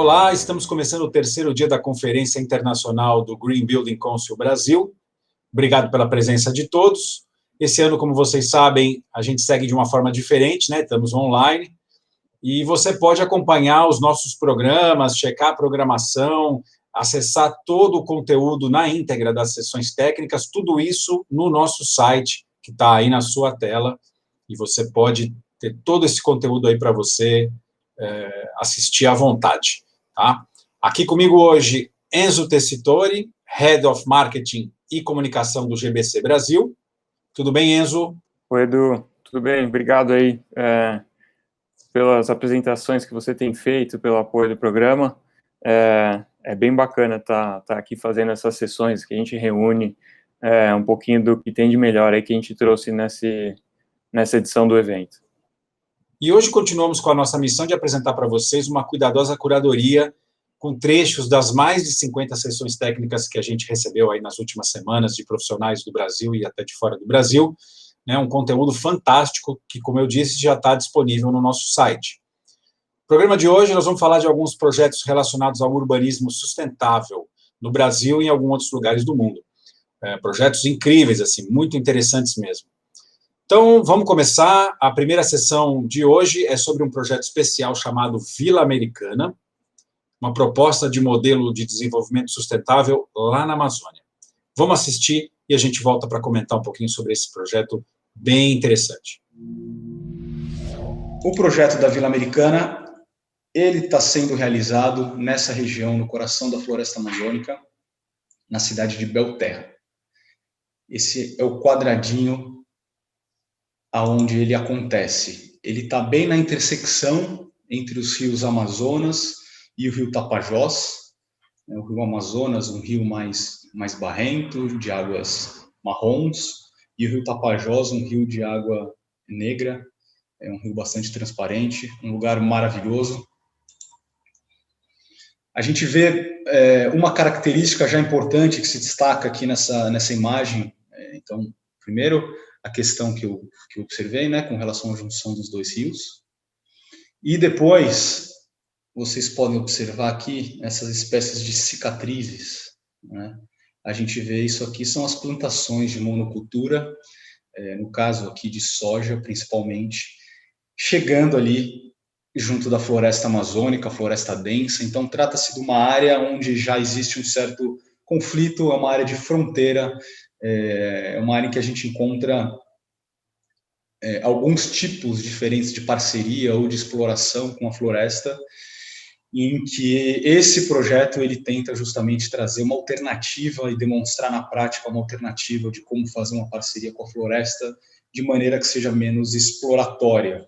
Olá, estamos começando o terceiro dia da Conferência Internacional do Green Building Council Brasil. Obrigado pela presença de todos. Esse ano, como vocês sabem, a gente segue de uma forma diferente, né? Estamos online. E você pode acompanhar os nossos programas, checar a programação, acessar todo o conteúdo na íntegra das sessões técnicas, tudo isso no nosso site, que está aí na sua tela. E você pode ter todo esse conteúdo aí para você assistir à vontade. Tá? Aqui comigo hoje, Enzo Tessitori, Head of Marketing e Comunicação do GBC Brasil. Tudo bem, Enzo? Oi, Edu. Tudo bem? Obrigado aí pelas apresentações que você tem feito, pelo apoio do programa. É bem bacana estar aqui fazendo essas sessões que a gente reúne um pouquinho do que tem de melhor aí que a gente trouxe nessa edição do evento. E hoje continuamos com a nossa missão de apresentar para vocês uma cuidadosa curadoria com trechos das mais de 50 sessões técnicas que a gente recebeu aí nas últimas semanas de profissionais do Brasil e até de fora do Brasil, né, um conteúdo fantástico que, como eu disse, já está disponível no nosso site. No programa de hoje nós vamos falar de alguns projetos relacionados ao urbanismo sustentável no Brasil e em alguns outros lugares do mundo. Projetos incríveis, assim, muito interessantes mesmo. Então, vamos começar. A primeira sessão de hoje é sobre um projeto especial chamado Vila Americana, uma proposta de modelo de desenvolvimento sustentável lá na Amazônia. Vamos assistir e a gente volta para comentar um pouquinho sobre esse projeto bem interessante. O projeto da Vila Americana, ele está sendo realizado nessa região, no coração da floresta amazônica, na cidade de Belterra. Esse é o quadradinho aonde ele acontece. Ele está bem na intersecção entre os rios Amazonas e o rio Tapajós. O rio Amazonas, um rio mais barrento, de águas marrons, e o rio Tapajós, um rio de água negra, é um rio bastante transparente, um lugar maravilhoso. A gente vê uma característica já importante que se destaca aqui nessa imagem. Então, primeiro, a questão que eu observei, né, com relação à junção dos dois rios. E depois, vocês podem observar aqui essas espécies de cicatrizes, né? A gente vê isso aqui, são as plantações de monocultura, no caso aqui de soja, principalmente, chegando ali junto da floresta amazônica, floresta densa. Então, trata-se de uma área onde já existe um certo conflito, é uma área de fronteira, é uma área em que a gente encontra alguns tipos diferentes de parceria ou de exploração com a floresta, em que esse projeto ele tenta justamente trazer uma alternativa e demonstrar na prática uma alternativa de como fazer uma parceria com a floresta de maneira que seja menos exploratória.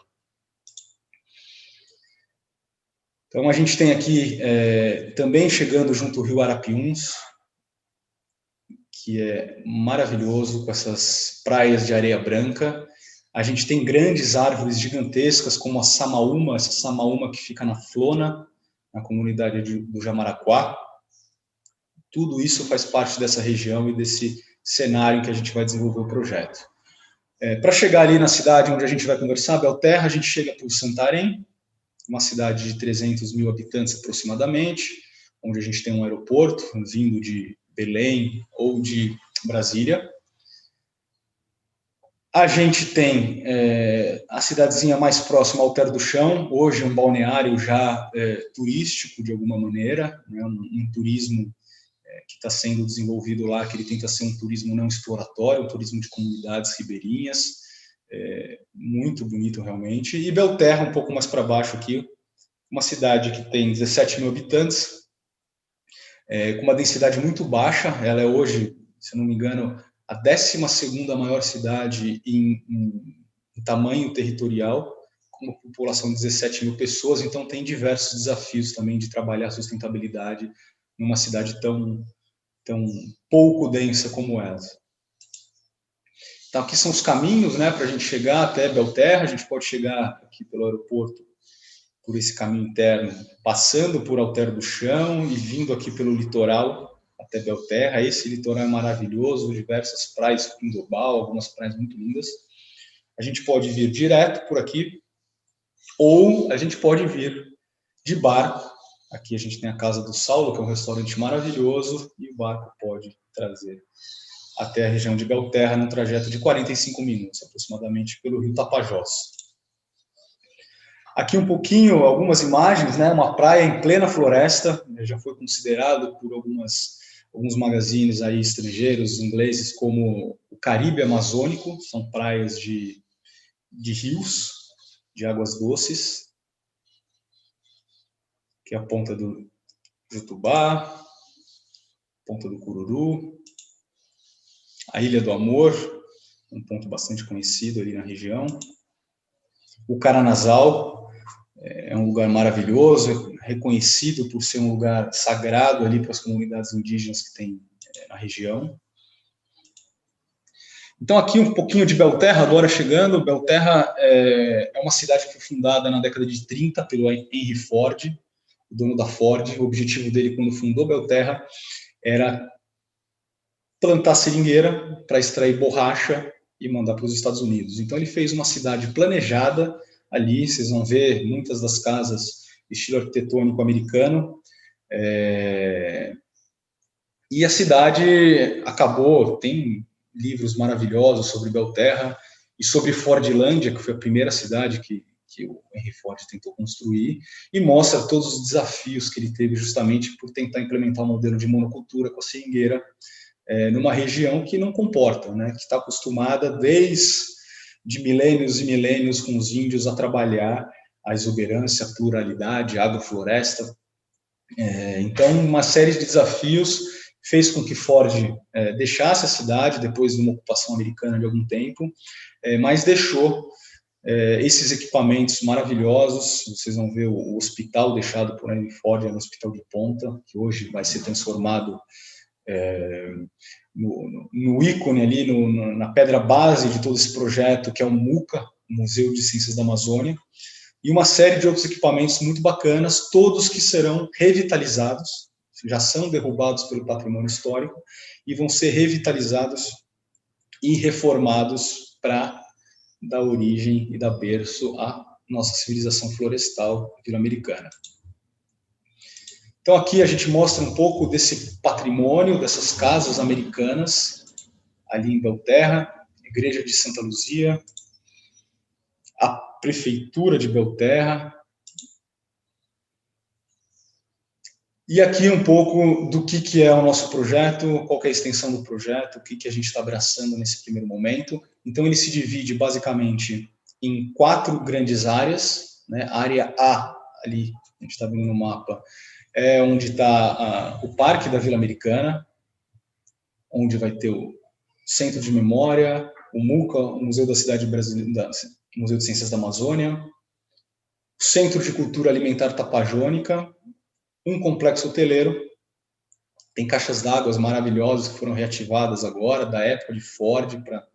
Então, a gente tem aqui, também chegando junto ao rio Arapiuns, que é maravilhoso, com essas praias de areia branca. A gente tem grandes árvores gigantescas, como a samaúma, essa samaúma que fica na Flona, na comunidade do Jamaraquá. Tudo isso faz parte dessa região e desse cenário em que a gente vai desenvolver o projeto. Para chegar ali na cidade onde a gente vai conversar, Belterra, a gente chega por Santarém, uma cidade de 300 mil habitantes aproximadamente, onde a gente tem um aeroporto vindo de Belém ou de Brasília. A gente tem a cidadezinha mais próxima, Alter do Chão, hoje um balneário já turístico de alguma maneira, né, um turismo que está sendo desenvolvido lá, que ele tenta ser um turismo não exploratório, um turismo de comunidades ribeirinhas, muito bonito realmente. E Belterra, um pouco mais para baixo aqui, uma cidade que tem 17 mil habitantes, com uma densidade muito baixa. Ela é hoje, se não me engano, a 12ª maior cidade em tamanho territorial, com uma população de 17 mil pessoas. Então tem diversos desafios também de trabalhar a sustentabilidade numa cidade tão pouco densa como essa. Então aqui são os caminhos, né, para a gente chegar até Belterra. A gente pode chegar aqui pelo aeroporto por esse caminho interno, passando por Alter do Chão e vindo aqui pelo litoral até Belterra. Esse litoral é maravilhoso, diversas praias com Pindobal, algumas praias muito lindas. A gente pode vir direto por aqui, ou a gente pode vir de barco Aqui a gente tem a Casa do Saulo, que é um restaurante maravilhoso, e o barco pode trazer até a região de Belterra, num trajeto de 45 minutos, aproximadamente, pelo rio Tapajós. Aqui um pouquinho, algumas imagens, né? Uma praia em plena floresta, já foi considerado por alguns magazines aí estrangeiros, ingleses, como o Caribe Amazônico, são praias de rios, de águas doces, que é a Ponta do Jutubá, Ponta do Cururu, a Ilha do Amor, um ponto bastante conhecido ali na região. O Caranazal é um lugar maravilhoso, reconhecido por ser um lugar sagrado ali para as comunidades indígenas que tem na região. Então, aqui um pouquinho de Belterra, agora chegando. Belterra é uma cidade que foi fundada na década de 30 pelo Henry Ford, o dono da Ford. O objetivo dele, quando fundou Belterra, era plantar seringueira para extrair borracha e mandar para os Estados Unidos. Então, ele fez uma cidade planejada ali. Vocês vão ver muitas das casas estilo arquitetônico americano. E a cidade acabou, tem livros maravilhosos sobre Belterra e sobre Fordlândia, que foi a primeira cidade que o Henry Ford tentou construir, e mostra todos os desafios que ele teve justamente por tentar implementar um modelo de monocultura com a seringueira numa região que não comporta, né, que está acostumada desde milênios e milênios com os índios a trabalhar a exuberância, a pluralidade, a agrofloresta. Então, uma série de desafios fez com que Ford deixasse a cidade depois de uma ocupação americana de algum tempo, mas deixou esses equipamentos maravilhosos. Vocês vão ver o hospital deixado por Henry Ford, é um hospital de ponta, que hoje vai ser transformado no ícone ali, na pedra base de todo esse projeto, que é o MUCA, Museu de Ciências da Amazônia, e uma série de outros equipamentos muito bacanas, todos que serão revitalizados, já são derrubados pelo patrimônio histórico, e vão ser revitalizados e reformados para dar origem e dar berço à nossa civilização florestal vila-americana. Então, aqui a gente mostra um pouco desse patrimônio, dessas casas americanas, ali em Belterra, Igreja de Santa Luzia, a Prefeitura de Belterra. E aqui um pouco do que é o nosso projeto, qual que é a extensão do projeto, o que a gente está abraçando nesse primeiro momento. Então, ele se divide basicamente em 4 grandes áreas, né? A área A, ali, a gente está vendo no mapa, é onde está o Parque da Vila Americana, onde vai ter o Centro de Memória, o MUCA, o Museu da Cidade Brasileira, Museu de Ciências da Amazônia, o Centro de Cultura Alimentar Tapajônica, um complexo hoteleiro, tem caixas d'água maravilhosas que foram reativadas agora, da época de Ford, para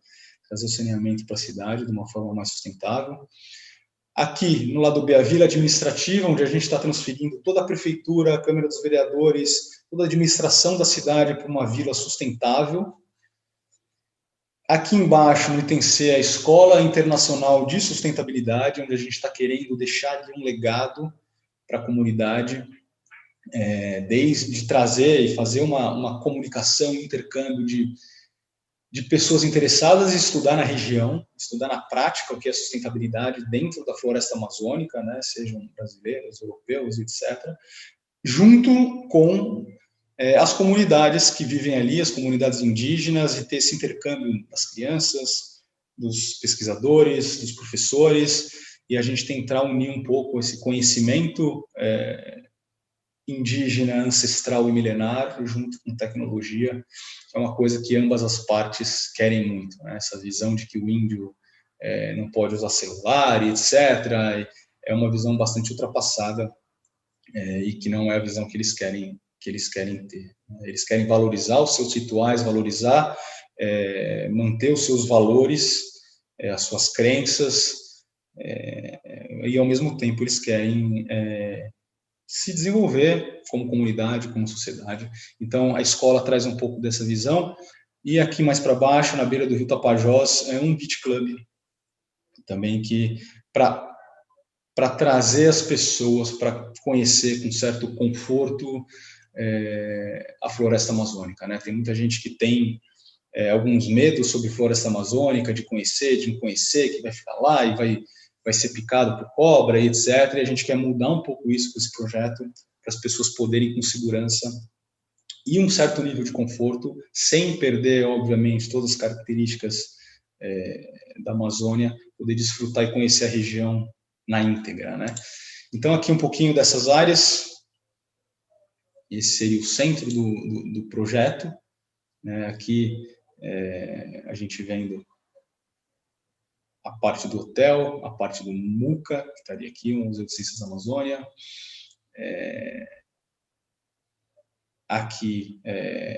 trazer o saneamento para a cidade de uma forma mais sustentável. Aqui, no lado B, a Vila Administrativa, onde a gente está transferindo toda a prefeitura, a Câmara dos Vereadores, toda a administração da cidade para uma vila sustentável. Aqui embaixo, no item C, a Escola Internacional de Sustentabilidade, onde a gente está querendo deixar um legado para a comunidade, desde trazer e fazer uma comunicação, um intercâmbio de pessoas interessadas em estudar na região, estudar na prática o que é sustentabilidade dentro da floresta amazônica, né, sejam brasileiros, europeus, etc., junto com as comunidades que vivem ali, as comunidades indígenas, e ter esse intercâmbio das crianças, dos pesquisadores, dos professores, e a gente tentar unir um pouco esse conhecimento indígena, ancestral e milenar, junto com tecnologia, é uma coisa que ambas as partes querem muito, né? Essa visão de que o índio não pode usar celular, etc., é uma visão bastante ultrapassada e que não é a visão que eles querem ter. Eles querem valorizar os seus rituais, valorizar, manter os seus valores, as suas crenças, e ao mesmo tempo eles querem se desenvolver como comunidade, como sociedade. Então, a escola traz um pouco dessa visão. E aqui mais para baixo, na beira do rio Tapajós, é um beach club, também que, para para trazer as pessoas para conhecer com certo conforto a floresta amazônica, né? Tem muita gente que tem alguns medos sobre floresta amazônica, de conhecer, de não conhecer, que vai ficar lá e vai ser picado por cobra, e etc. E a gente quer mudar um pouco isso com esse projeto, para as pessoas poderem com segurança e um certo nível de conforto, sem perder, obviamente, todas as características da Amazônia, poder desfrutar e conhecer a região na íntegra, né? Então, aqui um pouquinho dessas áreas. Esse seria o centro do projeto, né? Aqui a gente vendo a parte do hotel, a parte do MUCA, que estaria aqui, o Museu de Ciências da Amazônia. Aqui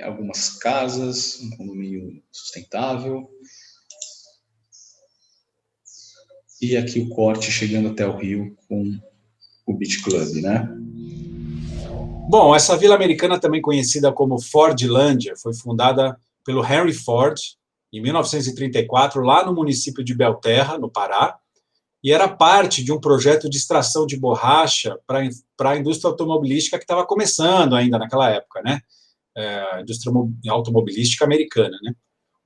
algumas casas, um condomínio sustentável. E aqui o corte chegando até o Rio com o Beach Club, né? Bom, essa vila americana, também conhecida como Fordlândia, foi fundada pelo Henry Ford em 1934, lá no município de Belterra, no Pará, e era parte de um projeto de extração de borracha para a indústria automobilística que estava começando ainda naquela época, né? A indústria automobilística americana, né?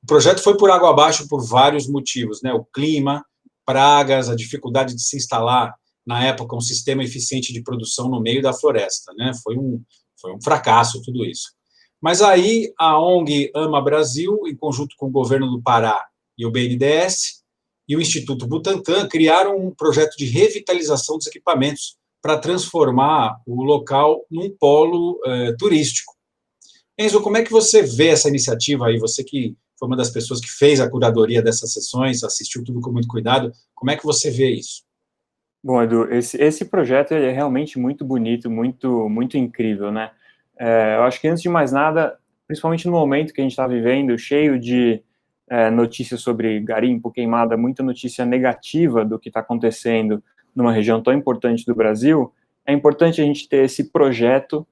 O projeto foi por água abaixo por vários motivos, né? O clima, pragas, a dificuldade de se instalar, na época, um sistema eficiente de produção no meio da floresta, né? Foi um fracasso tudo isso. Mas aí a ONG Ama Brasil, em conjunto com o governo do Pará e o BNDES, e o Instituto Butantan criaram um projeto de revitalização dos equipamentos para transformar o local num polo turístico. Enzo, como é que você vê essa iniciativa aí? Você que foi uma das pessoas que fez a curadoria dessas sessões, assistiu tudo com muito cuidado, como é que você vê isso? Bom, Edu, esse projeto ele é realmente muito bonito, muito incrível, né? Eu acho que, antes de mais nada, principalmente no momento que a gente está vivendo, cheio de notícias sobre garimpo, queimada, muita notícia negativa do que está acontecendo numa região tão importante do Brasil, é importante a gente ter esse projeto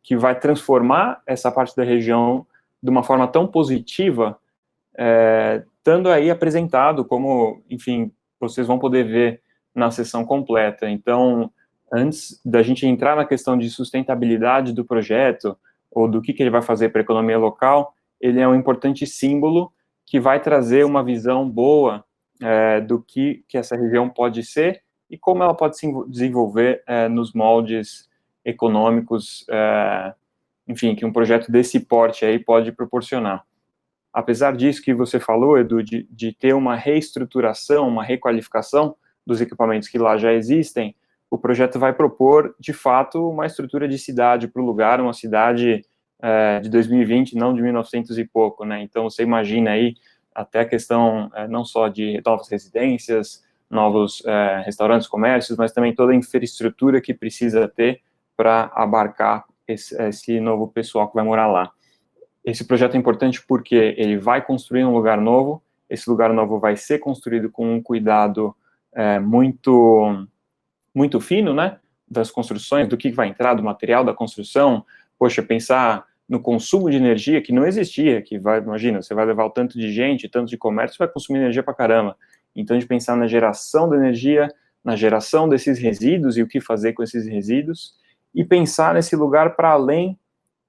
que vai transformar essa parte da região de uma forma tão positiva, estando aí apresentado como, enfim, vocês vão poder ver na sessão completa. Então, antes da gente entrar na questão de sustentabilidade do projeto, ou do que ele vai fazer para a economia local, ele é um importante símbolo que vai trazer uma visão boa do que essa região pode ser e como ela pode se desenvolver nos moldes econômicos, enfim, que um projeto desse porte aí pode proporcionar. Apesar disso que você falou, Edu, de ter uma reestruturação, uma requalificação dos equipamentos que lá já existem, o projeto vai propor, de fato, uma estrutura de cidade para o lugar, uma cidade de 2020, não de 1900 e pouco, né? Então, você imagina aí até a questão não só de novas residências, novos restaurantes, comércios, mas também toda a infraestrutura que precisa ter para abarcar esse novo pessoal que vai morar lá. Esse projeto é importante porque ele vai construir um lugar novo, esse lugar novo vai ser construído com um cuidado muito fino, né, das construções, do que vai entrar, do material da construção. Poxa, pensar no consumo de energia que não existia, imagina, você vai levar o tanto de gente, tanto de comércio, vai consumir energia pra caramba. Então, de pensar na geração da energia, na geração desses resíduos e o que fazer com esses resíduos, e pensar nesse lugar para além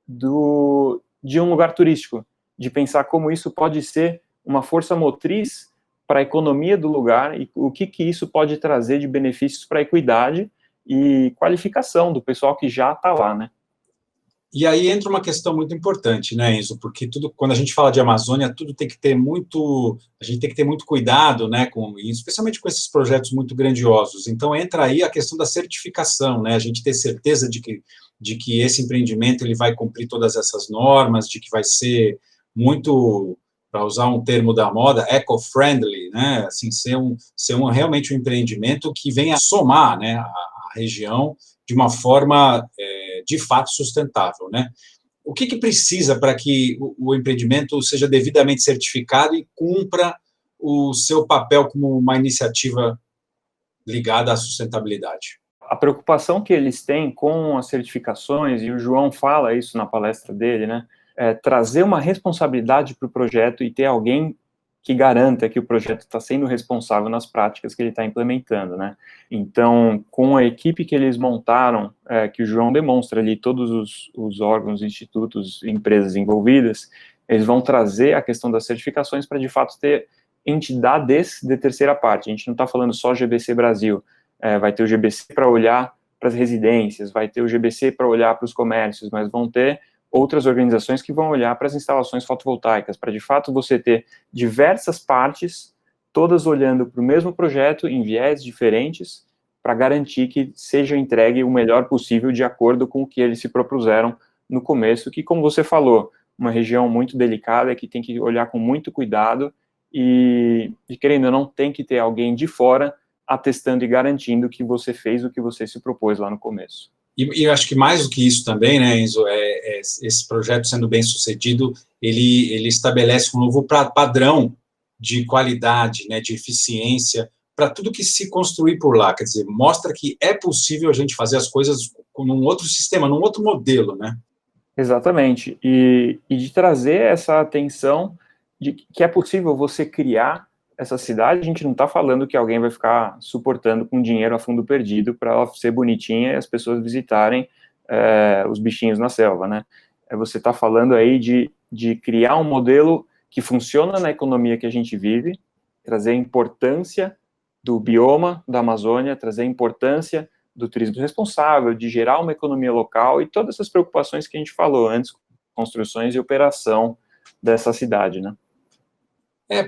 de um lugar turístico, de pensar como isso pode ser uma força motriz para a economia do lugar e o que isso pode trazer de benefícios para a equidade e qualificação do pessoal que já está lá, né? E aí entra uma questão muito importante, né, Enzo? Porque quando a gente fala de Amazônia, tudo tem que ter a gente tem que ter muito cuidado, né, especialmente com esses projetos muito grandiosos. Então entra aí a questão da certificação, né? A gente ter certeza de que esse empreendimento ele vai cumprir todas essas normas, de que vai ser muito, para usar um termo da moda, eco-friendly, né? Assim, ser realmente um empreendimento que venha somar, né, a região de uma forma de fato sustentável, né? O que precisa para que o empreendimento seja devidamente certificado e cumpra o seu papel como uma iniciativa ligada à sustentabilidade? A preocupação que eles têm com as certificações, e o João fala isso na palestra dele, né, é trazer uma responsabilidade para o projeto e ter alguém que garanta que o projeto está sendo responsável nas práticas que ele está implementando, né? Então, com a equipe que eles montaram, que o João demonstra ali, todos os órgãos, institutos, empresas envolvidas, eles vão trazer a questão das certificações para, de fato, ter entidades de terceira parte. A gente não está falando só GBC Brasil, vai ter o GBC para olhar para as residências, vai ter o GBC para olhar para os comércios, mas vão ter outras organizações que vão olhar para as instalações fotovoltaicas, para de fato você ter diversas partes, todas olhando para o mesmo projeto, em viés diferentes, para garantir que seja entregue o melhor possível de acordo com o que eles se propuseram no começo, que, como você falou, uma região muito delicada, que tem que olhar com muito cuidado e querendo ou não, tem que ter alguém de fora atestando e garantindo que você fez o que você se propôs lá no começo. E eu acho que mais do que isso também, né, Enzo, esse projeto sendo bem sucedido, ele estabelece um novo padrão de qualidade, né, de eficiência, para tudo que se construir por lá, quer dizer, mostra que é possível a gente fazer as coisas num outro sistema, num outro modelo, né? Exatamente, e de trazer essa atenção de que é possível você criar essa cidade. A gente não está falando que alguém vai ficar suportando com dinheiro a fundo perdido para ela ser bonitinha e as pessoas visitarem os bichinhos na selva, né? Você está falando aí de criar um modelo que funciona na economia que a gente vive, trazer a importância do bioma da Amazônia, trazer a importância do turismo responsável, de gerar uma economia local e todas essas preocupações que a gente falou antes, construções e operação dessa cidade, né?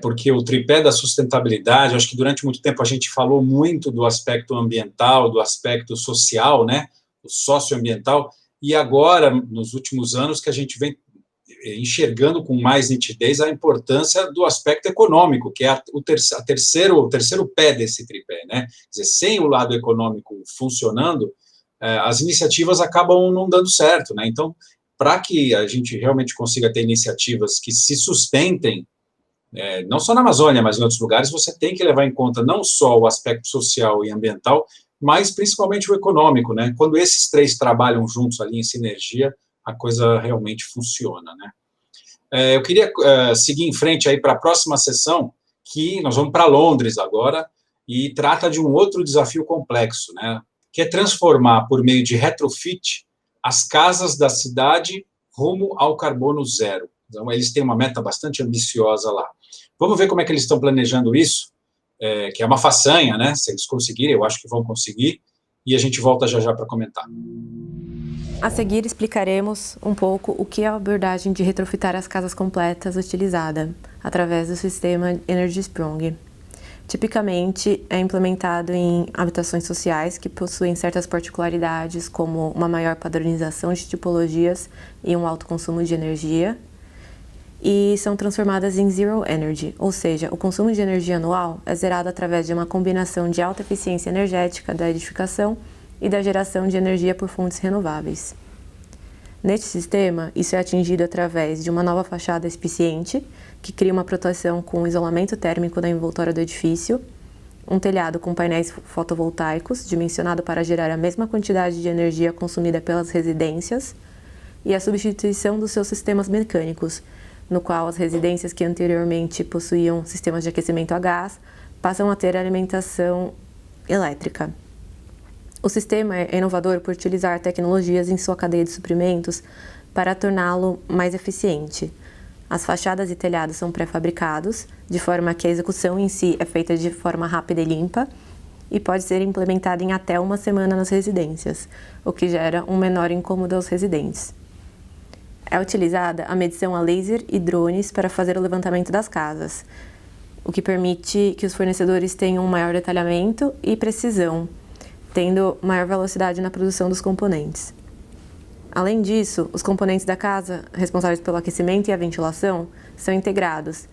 Porque o tripé da sustentabilidade, acho que durante muito tempo a gente falou muito do aspecto ambiental, do aspecto social, né, o socioambiental, e agora, nos últimos anos, que a gente vem enxergando com mais nitidez a importância do aspecto econômico, que é o terceiro pé desse tripé, né? Quer dizer, sem o lado econômico funcionando, as iniciativas acabam não dando certo, né? Então, para que a gente realmente consiga ter iniciativas que se sustentem, não só na Amazônia, mas em outros lugares, você tem que levar em conta não só o aspecto social e ambiental, mas principalmente o econômico, né? Quando esses três trabalham juntos ali em sinergia, a coisa realmente funciona, né? Eu queria seguir em frente aí para a próxima sessão, que nós vamos para Londres agora, e trata de um outro desafio complexo, né? Que é transformar, por meio de retrofit, as casas da cidade rumo ao carbono zero. Então, eles têm uma meta bastante ambiciosa lá. Vamos ver como é que eles estão planejando isso, que é uma façanha, né? Se eles conseguirem, eu acho que vão conseguir, e a gente volta já para comentar. A seguir, explicaremos um pouco o que é a abordagem de retrofitar as casas completas utilizada através do sistema Energy Sprong. Tipicamente, é implementado em habitações sociais que possuem certas particularidades, como uma maior padronização de tipologias e um alto consumo de energia, e são transformadas em Zero Energy, ou seja, o consumo de energia anual é zerado através de uma combinação de alta eficiência energética da edificação e da geração de energia por fontes renováveis. Neste sistema, isso é atingido através de uma nova fachada eficiente, que cria uma proteção com isolamento térmico da envoltória do edifício, um telhado com painéis fotovoltaicos, dimensionado para gerar a mesma quantidade de energia consumida pelas residências, e a substituição dos seus sistemas mecânicos, no qual as residências que anteriormente possuíam sistemas de aquecimento a gás passam a ter alimentação elétrica. O sistema é inovador por utilizar tecnologias em sua cadeia de suprimentos para torná-lo mais eficiente. As fachadas e telhados são pré-fabricados, de forma que a execução em si é feita de forma rápida e limpa e pode ser implementada em até uma semana nas residências, o que gera um menor incômodo aos residentes. É utilizada a medição a laser e drones para fazer o levantamento das casas, o que permite que os fornecedores tenham um maior detalhamento e precisão, tendo maior velocidade na produção dos componentes. Além disso, os componentes da casa, responsáveis pelo aquecimento e a ventilação, são integrados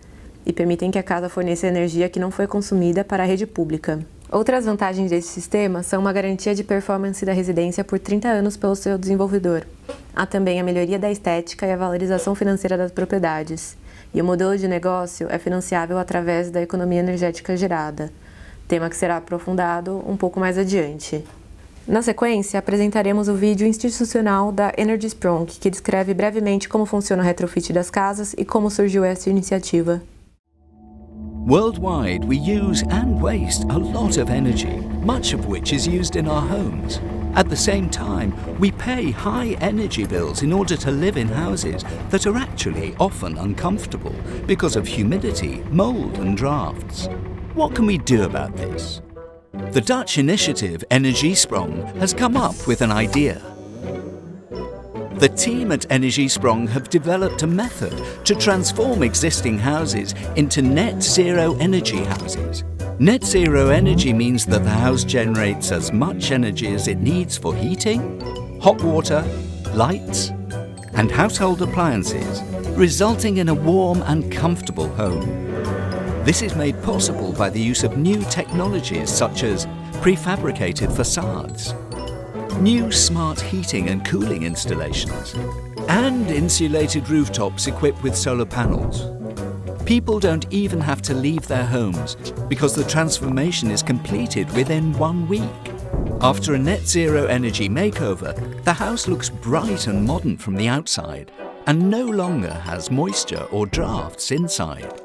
e permitem que a casa forneça energia que não foi consumida para a rede pública. Outras vantagens desse sistema são uma garantia de performance da residência por 30 anos pelo seu desenvolvedor. Há também a melhoria da estética e a valorização financeira das propriedades. E o modelo de negócio é financiável através da economia energética gerada, tema que será aprofundado um pouco mais adiante. Na sequência, apresentaremos o vídeo institucional da Energy Sprong, que descreve brevemente como funciona o retrofit das casas e como surgiu essa iniciativa. Worldwide, we use and waste a lot of energy, much of which is used in our homes. At the same time, we pay high energy bills in order to live in houses that are actually often uncomfortable because of humidity, mold and drafts. What can we do about this? The Dutch initiative Energiesprong has come up with an idea. The team at Energiesprong have developed a method to transform existing houses into net zero energy houses. Net zero energy means that the house generates as much energy as it needs for heating, hot water, lights, and household appliances, resulting in a warm and comfortable home. This is made possible by the use of new technologies such as prefabricated facades, new smart heating and cooling installations, and insulated rooftops equipped with solar panels. People don't even have to leave their homes because the transformation is completed within 1 week. After a net zero energy makeover, the house looks bright and modern from the outside and no longer has moisture or drafts inside.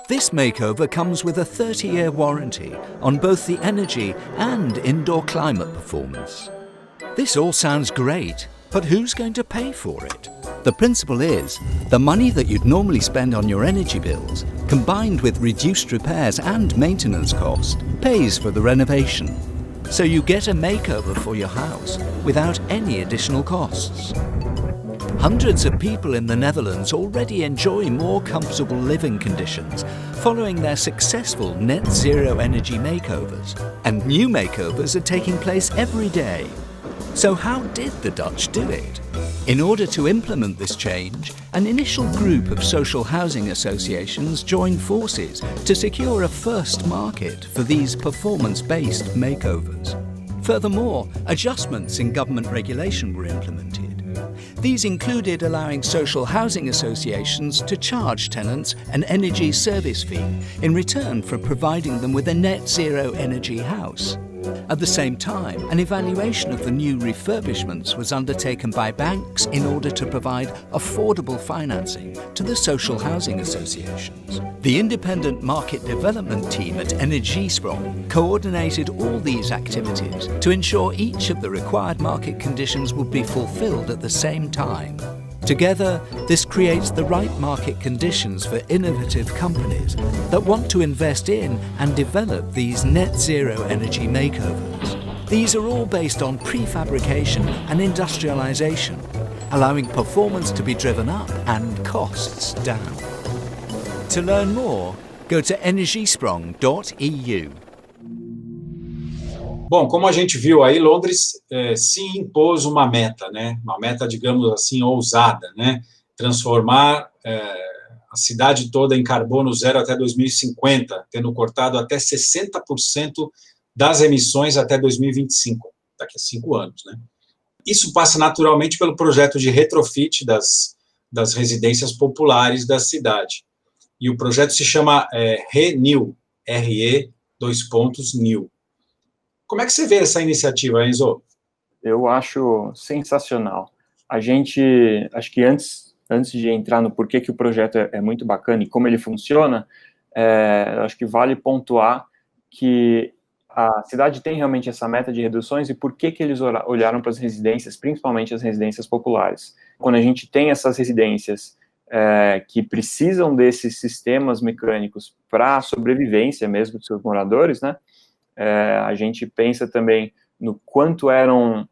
This makeover comes with a 30-year warranty on both the energy and indoor climate performance. This all sounds great, but who's going to pay for it? The principle is, the money that you'd normally spend on your energy bills, combined with reduced repairs and maintenance cost, pays for the renovation. So you get a makeover for your house without any additional costs. Hundreds of people in the Netherlands already enjoy more comfortable living conditions following their successful net zero energy makeovers, and new makeovers are taking place every day. So how did the Dutch do it? In order to implement this change, an initial group of social housing associations joined forces to secure a first market for these performance-based makeovers. Furthermore, adjustments in government regulation were implemented. These included allowing social housing associations to charge tenants an energy service fee in return for providing them with a net zero energy house. At the same time, an evaluation of the new refurbishments was undertaken by banks in order to provide affordable financing to the social housing associations. The independent market development team at Energiesprong coordinated all these activities to ensure each of the required market conditions would be fulfilled at the same time. Together, this creates the right market conditions for innovative companies that want to invest in and develop these net zero energy makeovers. These are all based on prefabrication and industrialization, allowing performance to be driven up and costs down. To learn more, go to energiesprong.eu. Bom, como a gente viu aí, Londres se impôs uma meta, né? Uma meta, digamos assim, ousada, né? Transformar a cidade toda em carbono zero até 2050, tendo cortado até 60% das emissões até 2025, daqui a 5 anos, né? Isso passa naturalmente pelo projeto de retrofit das residências populares da cidade. E o projeto se chama ReNew, RE2.New. Como é que você vê essa iniciativa, Enzo? Eu acho sensacional. Acho que antes de entrar no porquê que o projeto é muito bacana e como ele funciona, acho que vale pontuar que a cidade tem realmente essa meta de reduções e por que eles olharam para as residências, principalmente as residências populares. Quando a gente tem essas residências que precisam desses sistemas mecânicos para a sobrevivência mesmo dos seus moradores, né? A gente pensa também no quanto eram,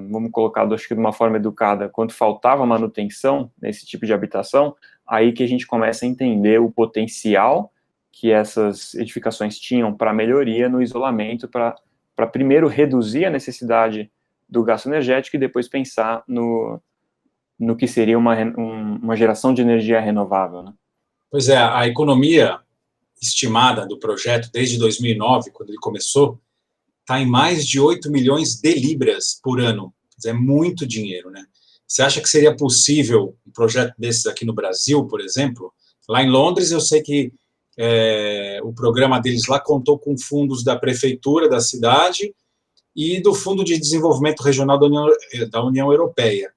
vamos colocar, acho que de uma forma educada, quanto faltava manutenção nesse tipo de habitação, aí que a gente começa a entender o potencial que essas edificações tinham para melhoria no isolamento, para primeiro reduzir a necessidade do gasto energético e depois pensar no que seria uma geração de energia renovável, né? Pois é, a economia estimada do projeto desde 2009, quando ele começou, está em mais de 8 milhões de libras por ano. Quer dizer, é muito dinheiro, né? Você acha que seria possível um projeto desses aqui no Brasil, por exemplo? Lá em Londres, eu sei que o programa deles lá contou com fundos da prefeitura da cidade e do Fundo de Desenvolvimento Regional da União Europeia.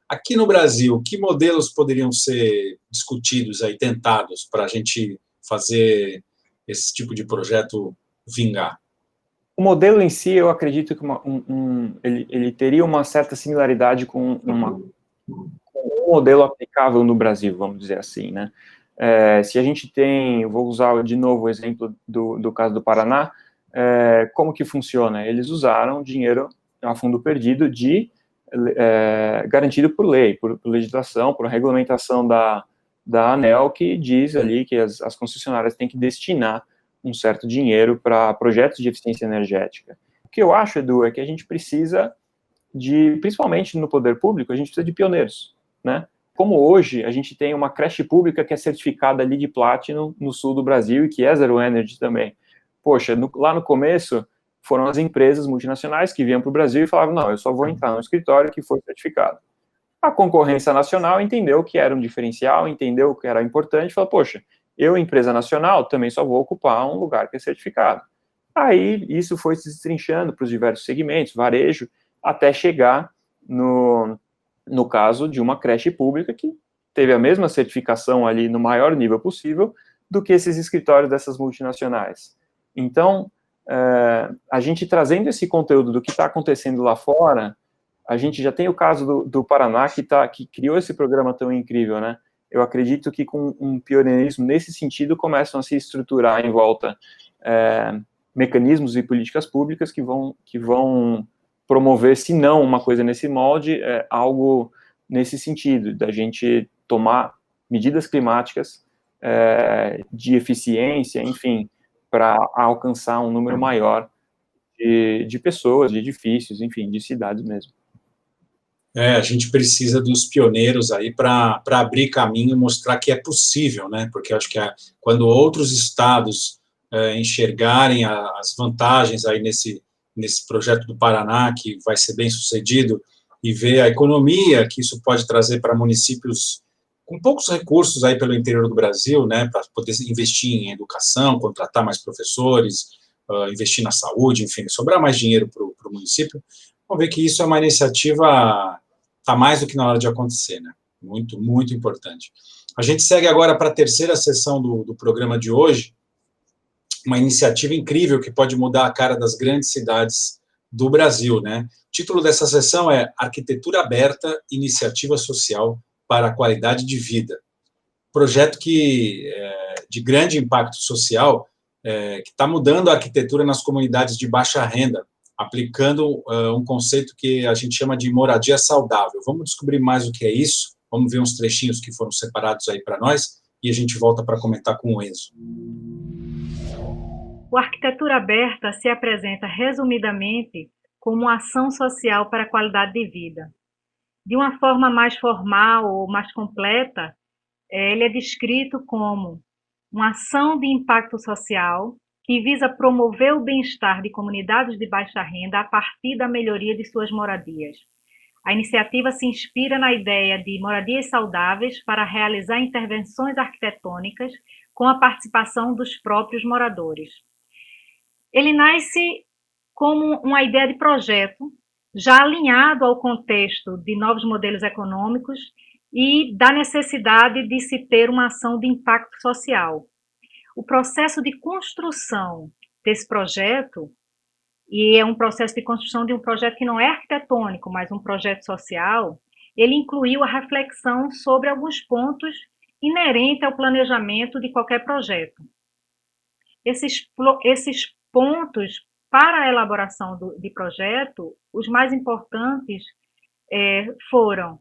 Aqui no Brasil, que modelos poderiam ser discutidos aí, tentados, para a gente fazer esse tipo de projeto vingar? O modelo em si, eu acredito que ele teria uma certa similaridade com um modelo aplicável no Brasil, vamos dizer assim, né? Se a gente tem, vou usar de novo o exemplo do caso do Paraná, como que funciona? Eles usaram dinheiro a fundo perdido garantido por lei, por legislação, por regulamentação da ANEEL, que diz ali que as concessionárias têm que destinar um certo dinheiro para projetos de eficiência energética. O que eu acho, Edu, é que a gente precisa principalmente no poder público, a gente precisa de pioneiros, né? Como hoje a gente tem uma creche pública que é certificada ali de Platinum no sul do Brasil e que é Zero Energy também. Poxa, lá no começo foram as empresas multinacionais que vinham para o Brasil e falavam, não, eu só vou entrar no escritório que foi certificado. A concorrência nacional entendeu que era um diferencial, entendeu que era importante, falou, poxa, eu, empresa nacional, também só vou ocupar um lugar que é certificado. Aí isso foi se destrinchando para os diversos segmentos, varejo, até chegar no caso de uma creche pública que teve a mesma certificação ali no maior nível possível do que esses escritórios dessas multinacionais. Então, a gente trazendo esse conteúdo do que está acontecendo lá fora, a gente já tem o caso do Paraná, que criou esse programa tão incrível, né? Eu acredito que com um pioneirismo nesse sentido começam a se estruturar em volta mecanismos e políticas públicas que vão promover, se não uma coisa nesse molde, algo nesse sentido, da gente tomar medidas climáticas de eficiência, enfim, para alcançar um número maior de pessoas, de edifícios, enfim, de cidades mesmo. A gente precisa dos pioneiros aí para abrir caminho e mostrar que é possível, né? Porque acho que quando outros estados enxergarem as vantagens aí nesse projeto do Paraná, que vai ser bem sucedido, e ver a economia que isso pode trazer para municípios com poucos recursos aí pelo interior do Brasil, né? Para poder investir em educação, contratar mais professores, investir na saúde, enfim, sobrar mais dinheiro para o município. Vamos ver que isso é uma iniciativa, está mais do que na hora de acontecer, né? Muito, muito importante. A gente segue agora para a terceira sessão do programa de hoje, uma iniciativa incrível que pode mudar a cara das grandes cidades do Brasil, né? O título dessa sessão é Arquitetura Aberta, Iniciativa Social para a Qualidade de Vida. Projeto de grande impacto social, que está mudando a arquitetura nas comunidades de baixa renda, aplicando um conceito que a gente chama de moradia saudável. Vamos descobrir mais o que é isso, vamos ver uns trechinhos que foram separados aí para nós, e a gente volta para comentar com o Enzo. O Arquitetura Aberta se apresenta resumidamente como uma ação social para a qualidade de vida. De uma forma mais formal ou mais completa, ele é descrito como uma ação de impacto social que visa promover o bem-estar de comunidades de baixa renda a partir da melhoria de suas moradias. A iniciativa se inspira na ideia de moradias saudáveis para realizar intervenções arquitetônicas com a participação dos próprios moradores. Ele nasce como uma ideia de projeto, já alinhado ao contexto de novos modelos econômicos e da necessidade de se ter uma ação de impacto social. O processo de construção desse projeto, e é um processo de construção de um projeto que não é arquitetônico, mas um projeto social, ele incluiu a reflexão sobre alguns pontos inerentes ao planejamento de qualquer projeto. Esses pontos para a elaboração de projeto, os mais importantes foram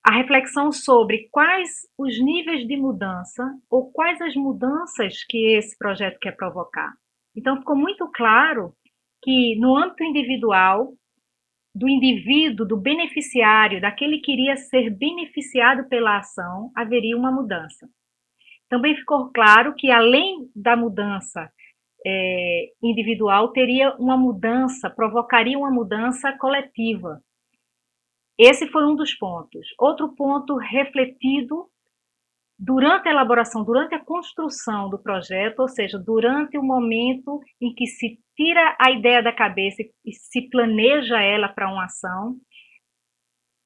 a reflexão sobre quais os níveis de mudança ou quais as mudanças que esse projeto quer provocar. Então, ficou muito claro que no âmbito individual, do indivíduo, do beneficiário, daquele que iria ser beneficiado pela ação, haveria uma mudança. Também ficou claro que, além da mudança individual, teria uma mudança, provocaria uma mudança coletiva. Esse foi um dos pontos. Outro ponto refletido durante a elaboração, durante a construção do projeto, ou seja, durante o momento em que se tira a ideia da cabeça e se planeja ela para uma ação,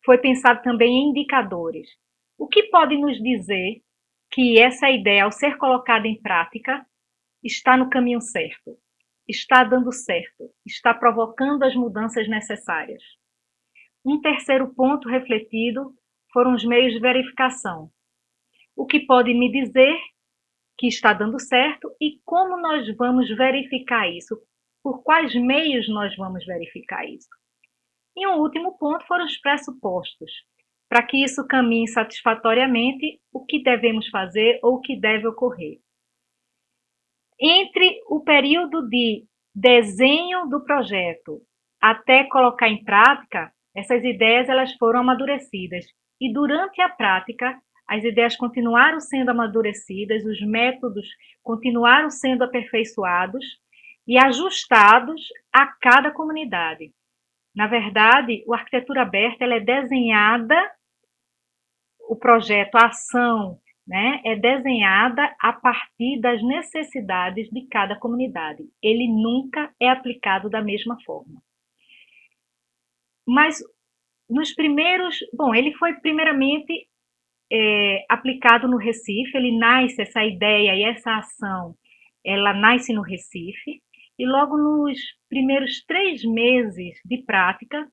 foi pensado também em indicadores. O que pode nos dizer que essa ideia, ao ser colocada em prática, está no caminho certo, está dando certo, está provocando as mudanças necessárias. Um terceiro ponto refletido foram os meios de verificação. O que pode me dizer que está dando certo e como nós vamos verificar isso? Por quais meios nós vamos verificar isso? E um último ponto foram os pressupostos. Para que isso caminhe satisfatoriamente, o que devemos fazer ou o que deve ocorrer. Entre o período de desenho do projeto até colocar em prática, essas ideias elas foram amadurecidas. E durante a prática, as ideias continuaram sendo amadurecidas, os métodos continuaram sendo aperfeiçoados e ajustados a cada comunidade. Na verdade, a arquitetura aberta ela é desenhada, o projeto, a ação, né, é desenhada a partir das necessidades de cada comunidade. Ele nunca é aplicado da mesma forma. Mas nos primeiros... Bom, ele foi primeiramente aplicado no Recife, ele nasce, essa ideia e essa ação, ela nasce no Recife, e logo nos primeiros 3 meses de prática,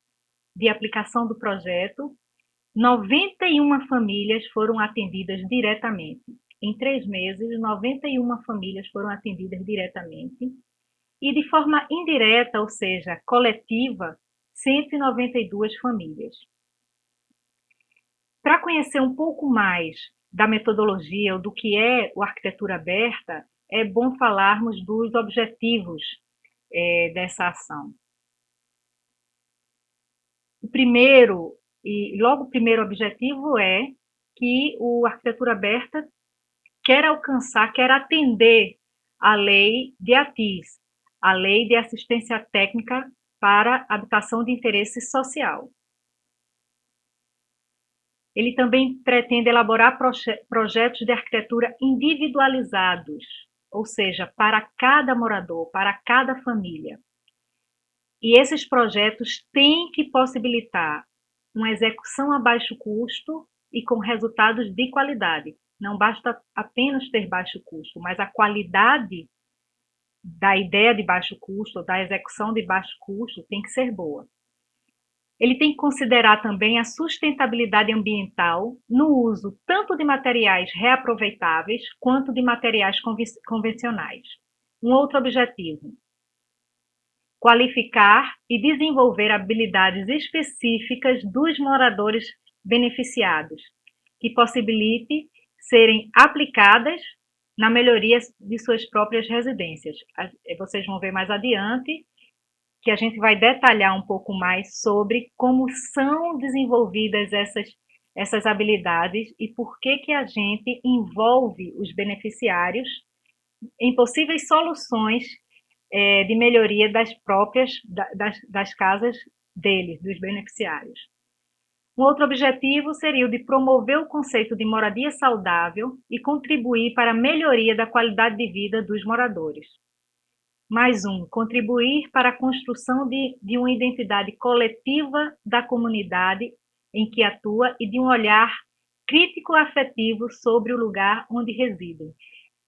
de aplicação do projeto, 91 famílias foram atendidas diretamente. Em 3 meses, 91 famílias foram atendidas diretamente. E de forma indireta, ou seja, coletiva, 192 famílias. Para conhecer um pouco mais da metodologia ou do que é a arquitetura aberta, é bom falarmos dos objetivos dessa ação. O primeiro objetivo é que a arquitetura aberta quer alcançar, quer atender a lei de ATIS, a Lei de Assistência Técnica para Habitação de Interesse Social. Ele também pretende elaborar projetos de arquitetura individualizados, ou seja, para cada morador, para cada família. E esses projetos têm que possibilitar uma execução a baixo custo e com resultados de qualidade. Não basta apenas ter baixo custo, mas a qualidade da ideia de baixo custo, da execução de baixo custo, tem que ser boa. Ele tem que considerar também a sustentabilidade ambiental no uso tanto de materiais reaproveitáveis quanto de materiais convencionais. Um outro objetivo: qualificar e desenvolver habilidades específicas dos moradores beneficiados, que possibilite serem aplicadas na melhoria de suas próprias residências. Vocês vão ver mais adiante que a gente vai detalhar um pouco mais sobre como são desenvolvidas essas habilidades e por que a gente envolve os beneficiários em possíveis soluções de melhoria das casas deles, dos beneficiários. Um outro objetivo seria o de promover o conceito de moradia saudável e contribuir para a melhoria da qualidade de vida dos moradores. Mais contribuir para a construção de uma identidade coletiva da comunidade em que atua e de um olhar crítico-afetivo sobre o lugar onde residem.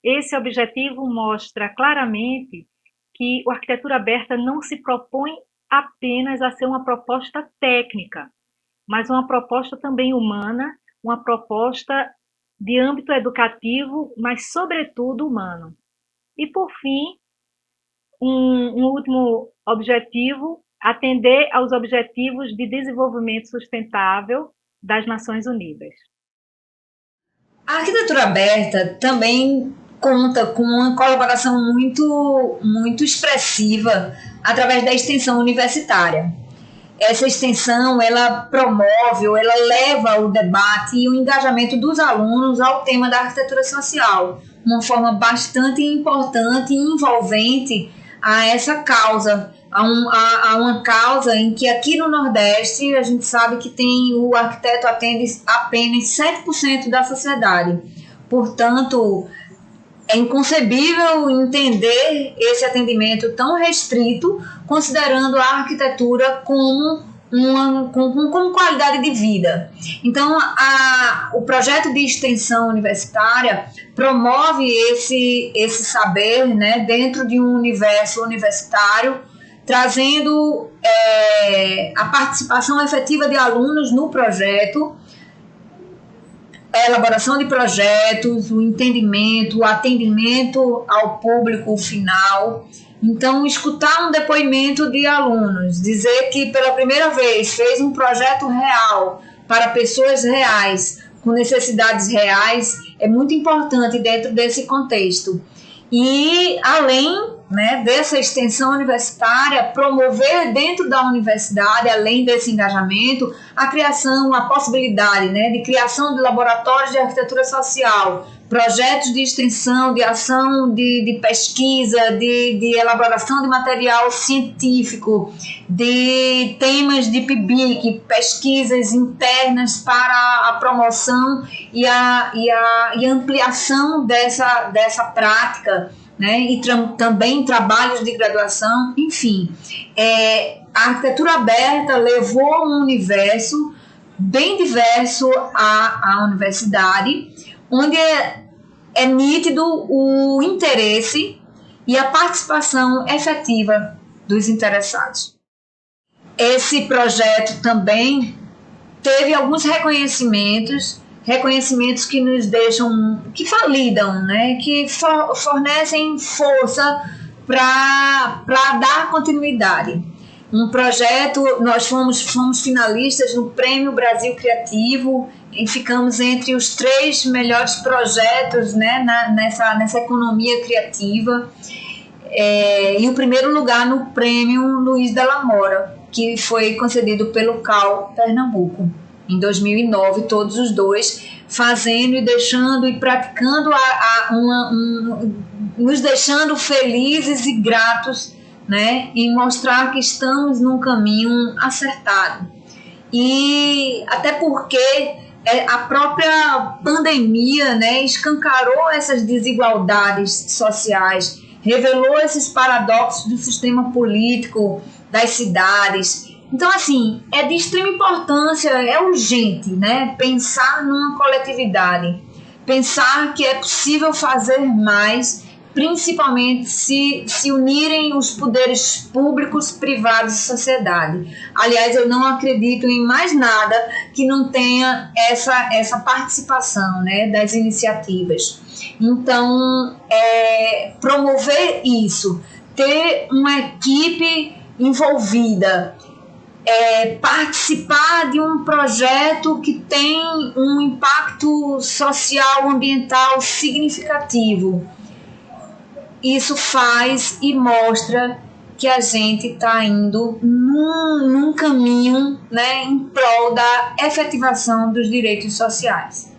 Esse objetivo mostra claramente que a arquitetura aberta não se propõe apenas a ser uma proposta técnica, mas uma proposta também humana, uma proposta de âmbito educativo, mas sobretudo humano. E por fim, um último objetivo: atender aos Objetivos de Desenvolvimento Sustentável das Nações Unidas. A arquitetura aberta também conta com uma colaboração muito expressiva através da extensão universitária. Essa extensão, ela promove ou ela leva o debate e o engajamento dos alunos ao tema da arquitetura social, uma forma bastante importante e envolvente a essa causa, a uma causa em que aqui no Nordeste a gente sabe que o arquiteto atende apenas 7% da sociedade. Portanto, é inconcebível entender esse atendimento tão restrito, considerando a arquitetura como com qualidade de vida. Então, o projeto de extensão universitária promove esse saber, né, dentro de um universo universitário, trazendo a participação efetiva de alunos no projeto, a elaboração de projetos, o entendimento, o atendimento ao público final. Então, escutar um depoimento de alunos, dizer que pela primeira vez fez um projeto real para pessoas reais, com necessidades reais, é muito importante dentro desse contexto. E, além, né, dessa extensão universitária, promover dentro da universidade, além desse engajamento, a criação, a possibilidade, né, de criação de laboratórios de arquitetura social, projetos de extensão, de ação de pesquisa, de elaboração de material científico, de temas de PIBIC, pesquisas internas para a promoção e a ampliação dessa prática, né? E também trabalhos de graduação, enfim. A arquitetura aberta levou um universo bem diverso à universidade, onde é nítido o interesse e a participação efetiva dos interessados. Esse projeto também teve alguns reconhecimentos que nos deixam, que validam, né, que fornecem força para dar continuidade. Um projeto, nós fomos finalistas no Prêmio Brasil Criativo e ficamos entre os 3 melhores projetos, né, nessa economia criativa. E o primeiro lugar no Prêmio Luiz de Lamora, que foi concedido pelo CAU Pernambuco, em 2009, todos os dois, fazendo e deixando e praticando, nos deixando felizes e gratos, né, e mostrar que estamos num caminho acertado. E até porque a própria pandemia, né, escancarou essas desigualdades sociais, revelou esses paradoxos do sistema político das cidades. Então, assim, é de extrema importância, é urgente, né, pensar numa coletividade, pensar que é possível fazer mais, principalmente se unirem os poderes públicos, privados e sociedade. Aliás, eu não acredito em mais nada que não tenha essa participação, né, das iniciativas. Então, promover isso, ter uma equipe envolvida, participar de um projeto que tem um impacto social, ambiental significativo. Isso faz e mostra que a gente está indo num caminho, né, em prol da efetivação dos direitos sociais.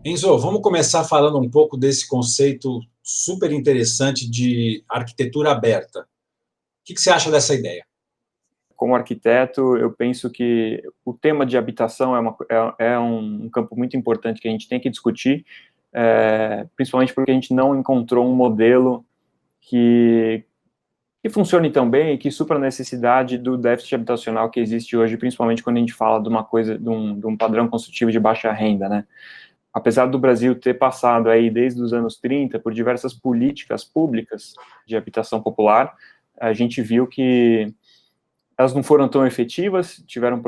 Enzo, vamos começar falando um pouco desse conceito super interessante de arquitetura aberta. O que você acha dessa ideia? Como arquiteto, eu penso que o tema de habitação é um campo muito importante que a gente tem que discutir, principalmente porque a gente não encontrou um modelo que funcione tão bem e que supra a necessidade do déficit habitacional que existe hoje, principalmente quando a gente fala de uma coisa, de um padrão construtivo de baixa renda, né? Apesar do Brasil ter passado aí desde os anos 30 por diversas políticas públicas de habitação popular, a gente viu que elas não foram tão efetivas, tiveram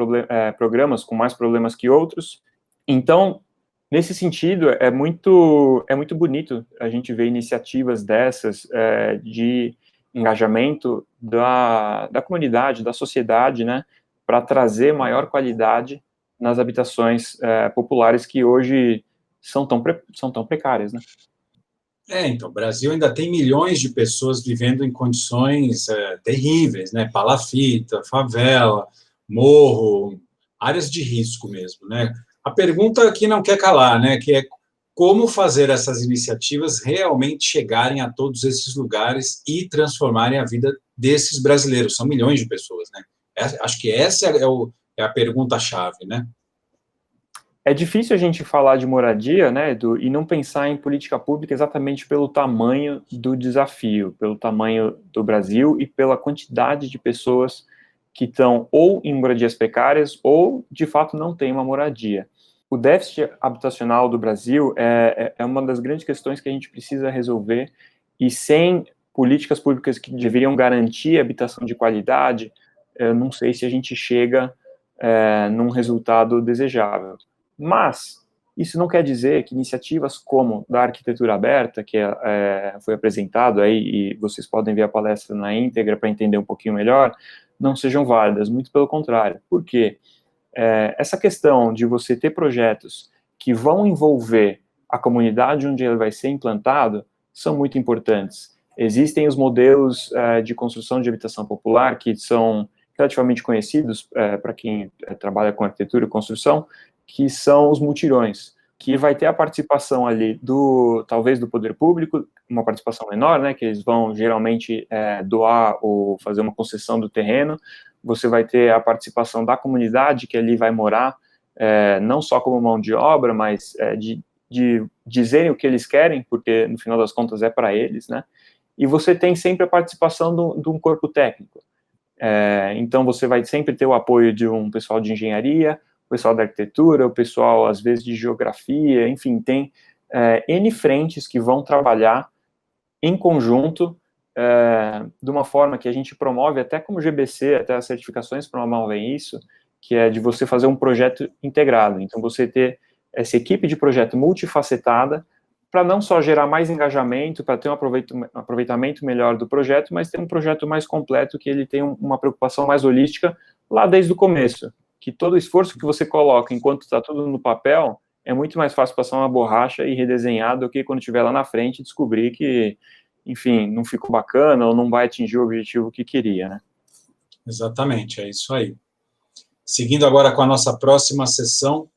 programas com mais problemas que outros. Então, nesse sentido, é muito bonito a gente ver iniciativas dessas de engajamento da comunidade, da sociedade, né, para trazer maior qualidade nas habitações populares que hoje são tão precárias, né? Então, o Brasil ainda tem milhões de pessoas vivendo em condições terríveis, né? Palafita, favela, morro, áreas de risco mesmo, né? A pergunta que não quer calar, né? Que é como fazer essas iniciativas realmente chegarem a todos esses lugares e transformarem a vida desses brasileiros. São milhões de pessoas, né? Acho que essa é a pergunta-chave, né? É difícil a gente falar de moradia, né, Edu, e não pensar em política pública exatamente pelo tamanho do desafio, pelo tamanho do Brasil e pela quantidade de pessoas que estão ou em moradias precárias ou, de fato, não têm uma moradia. O déficit habitacional do Brasil é uma das grandes questões que a gente precisa resolver, e sem políticas públicas que deveriam garantir habitação de qualidade, eu não sei se a gente chega num resultado desejável. Mas isso não quer dizer que iniciativas como da arquitetura aberta, que foi apresentado aí, e vocês podem ver a palestra na íntegra para entender um pouquinho melhor, não sejam válidas, muito pelo contrário. Por quê? Essa questão de você ter projetos que vão envolver a comunidade onde ele vai ser implantado são muito importantes. Existem os modelos de construção de habitação popular que são relativamente conhecidos para quem trabalha com arquitetura e construção, que são os mutirões, que vai ter a participação ali talvez do poder público, uma participação menor, né, que eles vão geralmente doar ou fazer uma concessão do terreno. Você vai ter a participação da comunidade que ali vai morar, não só como mão de obra, mas de dizerem o que eles querem, porque no final das contas é para eles, né? E você tem sempre a participação de um corpo técnico. Então você vai sempre ter o apoio de um pessoal de engenharia, o pessoal da arquitetura, o pessoal, às vezes, de geografia, enfim, tem N frentes que vão trabalhar em conjunto, de uma forma que a gente promove, até como GBC, até as certificações promovem isso, que é de você fazer um projeto integrado. Então, você ter essa equipe de projeto multifacetada, para não só gerar mais engajamento, para ter um aproveitamento melhor do projeto, mas ter um projeto mais completo, que ele tem uma preocupação mais holística lá desde o começo, que todo o esforço que você coloca enquanto está tudo no papel, é muito mais fácil passar uma borracha e redesenhar do que quando estiver lá na frente descobrir que, enfim, não ficou bacana ou não vai atingir o objetivo que queria, né? Exatamente, é isso aí. Seguindo agora com a nossa próxima sessão,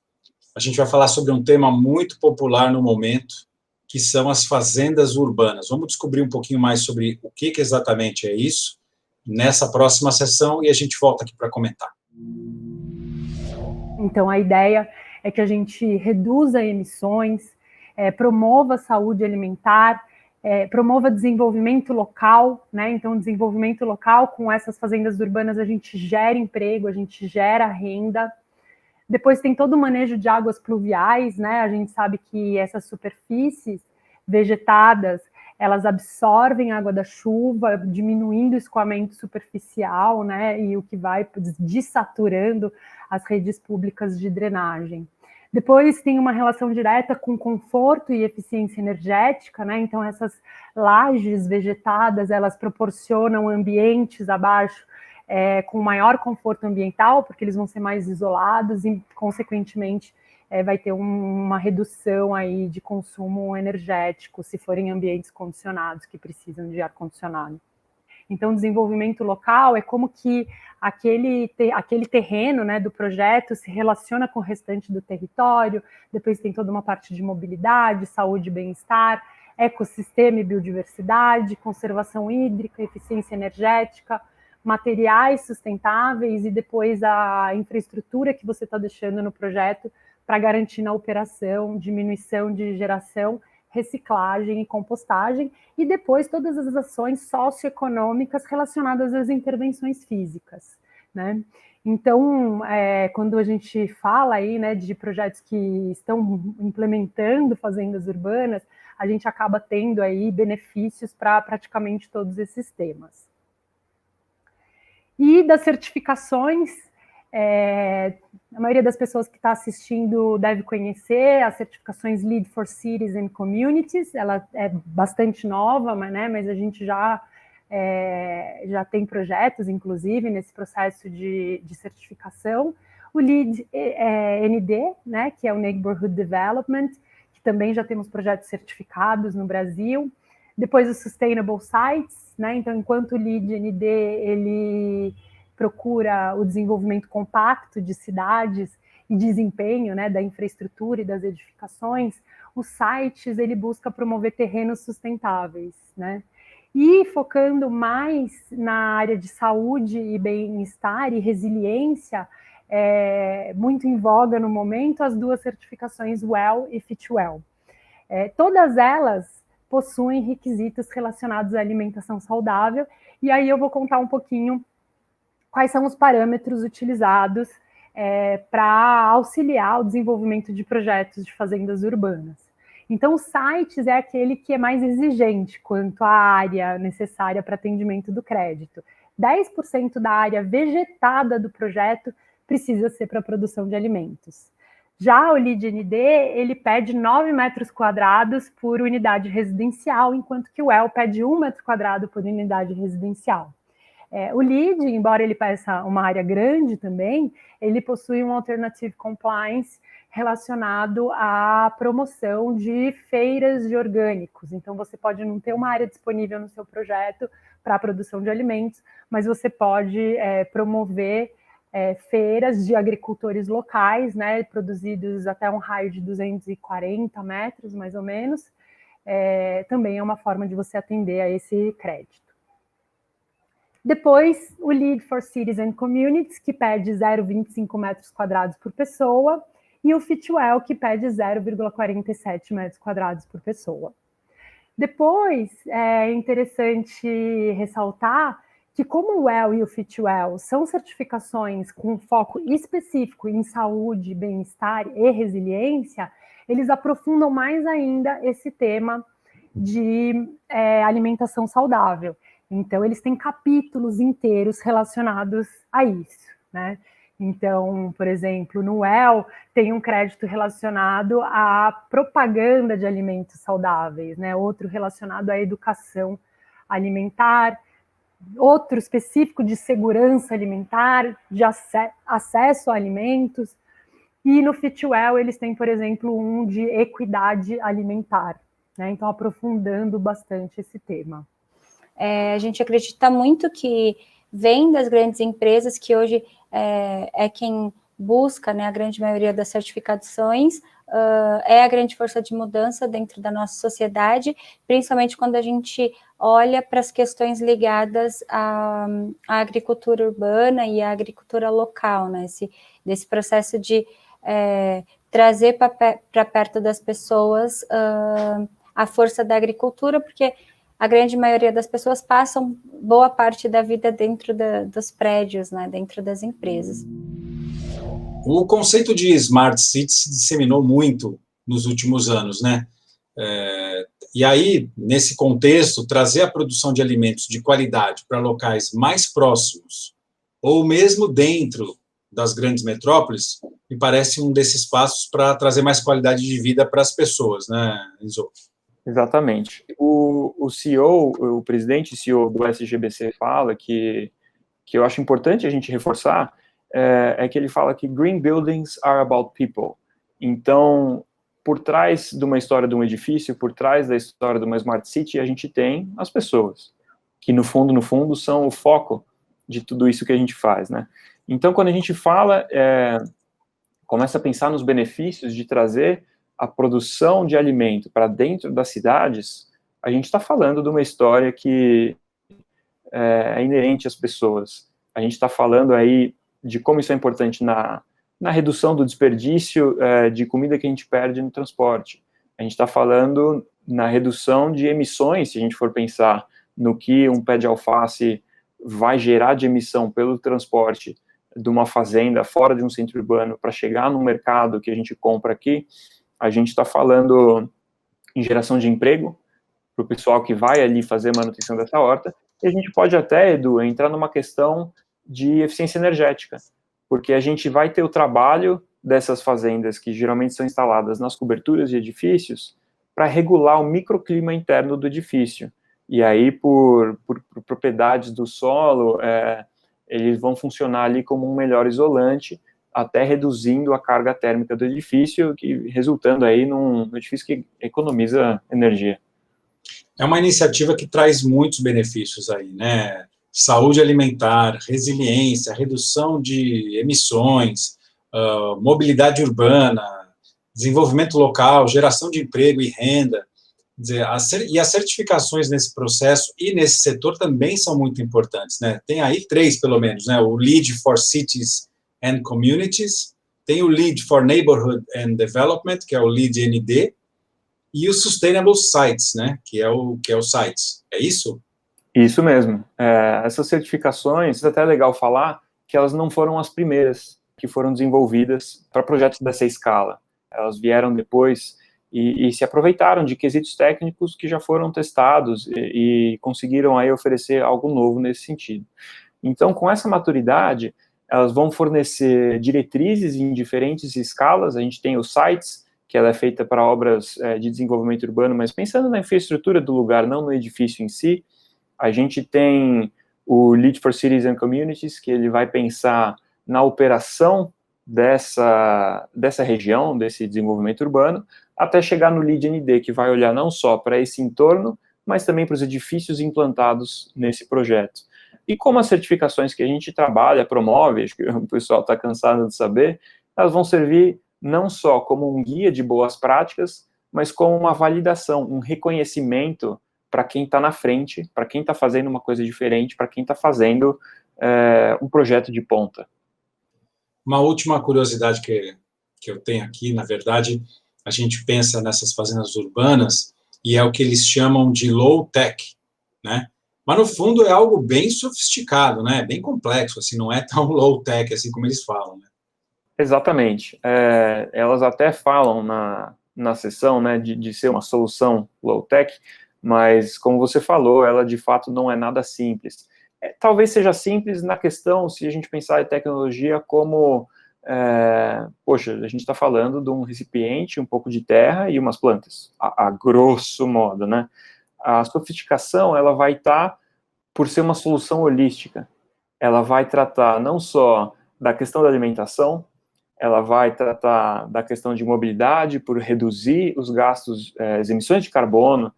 a gente vai falar sobre um tema muito popular no momento, que são as fazendas urbanas. Vamos descobrir um pouquinho mais sobre o que exatamente é isso nessa próxima sessão e a gente volta aqui para comentar. Então, a ideia é que a gente reduza emissões, promova a saúde alimentar, promova desenvolvimento local, né? Então, desenvolvimento local, com essas fazendas urbanas, a gente gera emprego, a gente gera renda. Depois tem todo o manejo de águas pluviais, né? A gente sabe que essas superfícies vegetadas, elas absorvem a água da chuva, diminuindo o escoamento superficial, né? E o que vai desaturando as redes públicas de drenagem. Depois tem uma relação direta com conforto e eficiência energética, né? Então essas lajes vegetadas, elas proporcionam ambientes abaixo com maior conforto ambiental, porque eles vão ser mais isolados e, consequentemente, vai ter uma redução aí de consumo energético, se forem ambientes condicionados, que precisam de ar-condicionado. Então, desenvolvimento local é como que aquele terreno, né, do projeto se relaciona com o restante do território. Depois tem toda uma parte de mobilidade, saúde e bem-estar, ecossistema e biodiversidade, conservação hídrica, eficiência energética, materiais sustentáveis e depois a infraestrutura que você está deixando no projeto para garantir na operação, diminuição de geração, reciclagem e compostagem, e depois todas as ações socioeconômicas relacionadas às intervenções físicas, né? Então, quando a gente fala aí, né, de projetos que estão implementando fazendas urbanas, a gente acaba tendo aí benefícios para praticamente todos esses temas. E das certificações, a maioria das pessoas que está assistindo deve conhecer as certificações Lead for Cities and Communities. Ela é bastante nova, mas a gente já tem projetos, inclusive, nesse processo de certificação. O Lead ND, né, que é o Neighborhood Development, que também já temos projetos certificados no Brasil. Depois o Sustainable Sites, né? Então, enquanto o LEED ND ele procura o desenvolvimento compacto de cidades e desempenho, né, da infraestrutura e das edificações, o Sites ele busca promover terrenos sustentáveis, né? E focando mais na área de saúde e bem-estar e resiliência, muito em voga no momento as duas certificações WELL e FitWell. Todas elas possuem requisitos relacionados à alimentação saudável, e aí eu vou contar um pouquinho quais são os parâmetros utilizados para auxiliar o desenvolvimento de projetos de fazendas urbanas. Então, o CITES é aquele que é mais exigente quanto à área necessária para atendimento do crédito. 10% da área vegetada do projeto precisa ser para a produção de alimentos. Já o LEED-ND, ele pede 9 metros quadrados por unidade residencial, enquanto que o WELL pede 1 metro quadrado por unidade residencial. O LEED, embora ele peça uma área grande também, ele possui um Alternative Compliance relacionado à promoção de feiras de orgânicos. Então, você pode não ter uma área disponível no seu projeto para a produção de alimentos, mas você pode promover feiras de agricultores locais, né, produzidos até um raio de 240 metros, mais ou menos. Também é uma forma de você atender a esse crédito. Depois, o LEED for Cities and Communities, que pede 0,25 metros quadrados por pessoa, e o Fitwel, que pede 0,47 metros quadrados por pessoa. Depois, é interessante ressaltar que como o WELL e o Fitwel são certificações com foco específico em saúde, bem-estar e resiliência, eles aprofundam mais ainda esse tema de alimentação saudável. Então, eles têm capítulos inteiros relacionados a isso, né? Então, por exemplo, no WELL tem um crédito relacionado à propaganda de alimentos saudáveis, né? Outro relacionado à educação alimentar, outro específico de segurança alimentar, de acesso a alimentos. E no Fitwel eles têm, por exemplo, um de equidade alimentar, né? Então, aprofundando bastante esse tema. A gente acredita muito que vem das grandes empresas, que hoje é quem busca, né, a grande maioria das certificações, é a grande força de mudança dentro da nossa sociedade, principalmente quando a gente olha para as questões ligadas à agricultura urbana e à agricultura local, né, desse processo de trazer para perto das pessoas a força da agricultura, porque a grande maioria das pessoas passam boa parte da vida dentro dos prédios, né, dentro das empresas. O conceito de Smart City se disseminou muito nos últimos anos, né? E aí, nesse contexto, trazer a produção de alimentos de qualidade para locais mais próximos, ou mesmo dentro das grandes metrópoles, me parece um desses passos para trazer mais qualidade de vida para as pessoas, né, Enzo? Exatamente. O CEO, o presidente e CEO do SGBC fala que eu acho importante a gente reforçar, é que ele fala que green buildings are about people. Então, por trás de uma história de um edifício, por trás da história de uma Smart City, a gente tem as pessoas, que no fundo, são o foco de tudo isso que a gente faz, né? Então, quando a gente fala, começa a pensar nos benefícios de trazer a produção de alimento para dentro das cidades, a gente está falando de uma história que é inerente às pessoas. A gente está falando aí de como isso é importante na redução do desperdício de comida que a gente perde no transporte. A gente está falando na redução de emissões, se a gente for pensar no que um pé de alface vai gerar de emissão pelo transporte de uma fazenda fora de um centro urbano para chegar no mercado que a gente compra aqui. A gente está falando em geração de emprego para o pessoal que vai ali fazer manutenção dessa horta, e a gente pode até, Edu, entrar numa questão de eficiência energética, porque a gente vai ter o trabalho dessas fazendas que geralmente são instaladas nas coberturas de edifícios para regular o microclima interno do edifício, e aí por propriedades do solo, eles vão funcionar ali como um melhor isolante, até reduzindo a carga térmica do edifício, resultando aí num edifício que economiza energia. É uma iniciativa que traz muitos benefícios aí, né? Saúde alimentar, resiliência, redução de emissões, mobilidade urbana, desenvolvimento local, geração de emprego e renda. Quer dizer, e as certificações nesse processo e nesse setor também são muito importantes, né? Tem aí 3, pelo menos, né? O LEED for Cities and Communities, tem o LEED for Neighborhood and Development, que é o LEED-ND, e o Sustainable Sites, né, que é o Sites. É isso? Isso mesmo. Essas certificações, é até legal falar que elas não foram as primeiras que foram desenvolvidas para projetos dessa escala. Elas vieram depois e se aproveitaram de quesitos técnicos que já foram testados e conseguiram aí oferecer algo novo nesse sentido. Então, com essa maturidade, elas vão fornecer diretrizes em diferentes escalas. A gente tem os sites, que ela é feita para obras de desenvolvimento urbano, mas pensando na infraestrutura do lugar, não no edifício em si. A gente tem o Lead for Cities and Communities, que ele vai pensar na operação dessa região, desse desenvolvimento urbano, até chegar no Lead ND, que vai olhar não só para esse entorno, mas também para os edifícios implantados nesse projeto. E como as certificações que a gente trabalha, promove, acho que o pessoal está cansado de saber, elas vão servir não só como um guia de boas práticas, mas como uma validação, um reconhecimento para quem está na frente, para quem está fazendo uma coisa diferente, para quem está fazendo um projeto de ponta. Uma última curiosidade que eu tenho aqui, na verdade, a gente pensa nessas fazendas urbanas e é o que eles chamam de low-tech, né? Mas, no fundo, é algo bem sofisticado, né? Bem complexo, assim, não é tão low-tech assim como eles falam, né? Exatamente. Elas até falam na sessão, né, de ser uma solução low-tech, mas, como você falou, ela de fato não é nada simples. Talvez seja simples na questão, se a gente pensar em tecnologia como, poxa, a gente está falando de um recipiente, um pouco de terra e umas plantas, a grosso modo, né? A sofisticação, ela vai estar por ser uma solução holística. Ela vai tratar não só da questão da alimentação, ela vai tratar da questão de mobilidade, por reduzir os gastos, as emissões de carbono,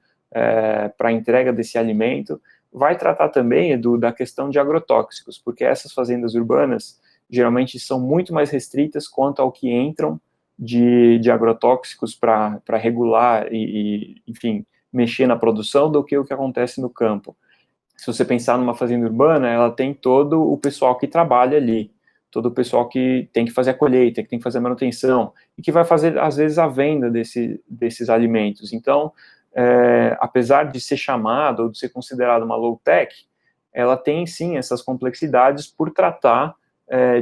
para a entrega desse alimento, vai tratar também, Edu, da questão de agrotóxicos, porque essas fazendas urbanas geralmente são muito mais restritas quanto ao que entram de agrotóxicos para regular e, enfim, mexer na produção do que o que acontece no campo. Se você pensar numa fazenda urbana, ela tem todo o pessoal que trabalha ali, todo o pessoal que tem que fazer a colheita, que tem que fazer a manutenção, e que vai fazer, às vezes, a venda desses alimentos. Então, apesar de ser chamada ou de ser considerada uma low-tech, ela tem, sim, essas complexidades por tratar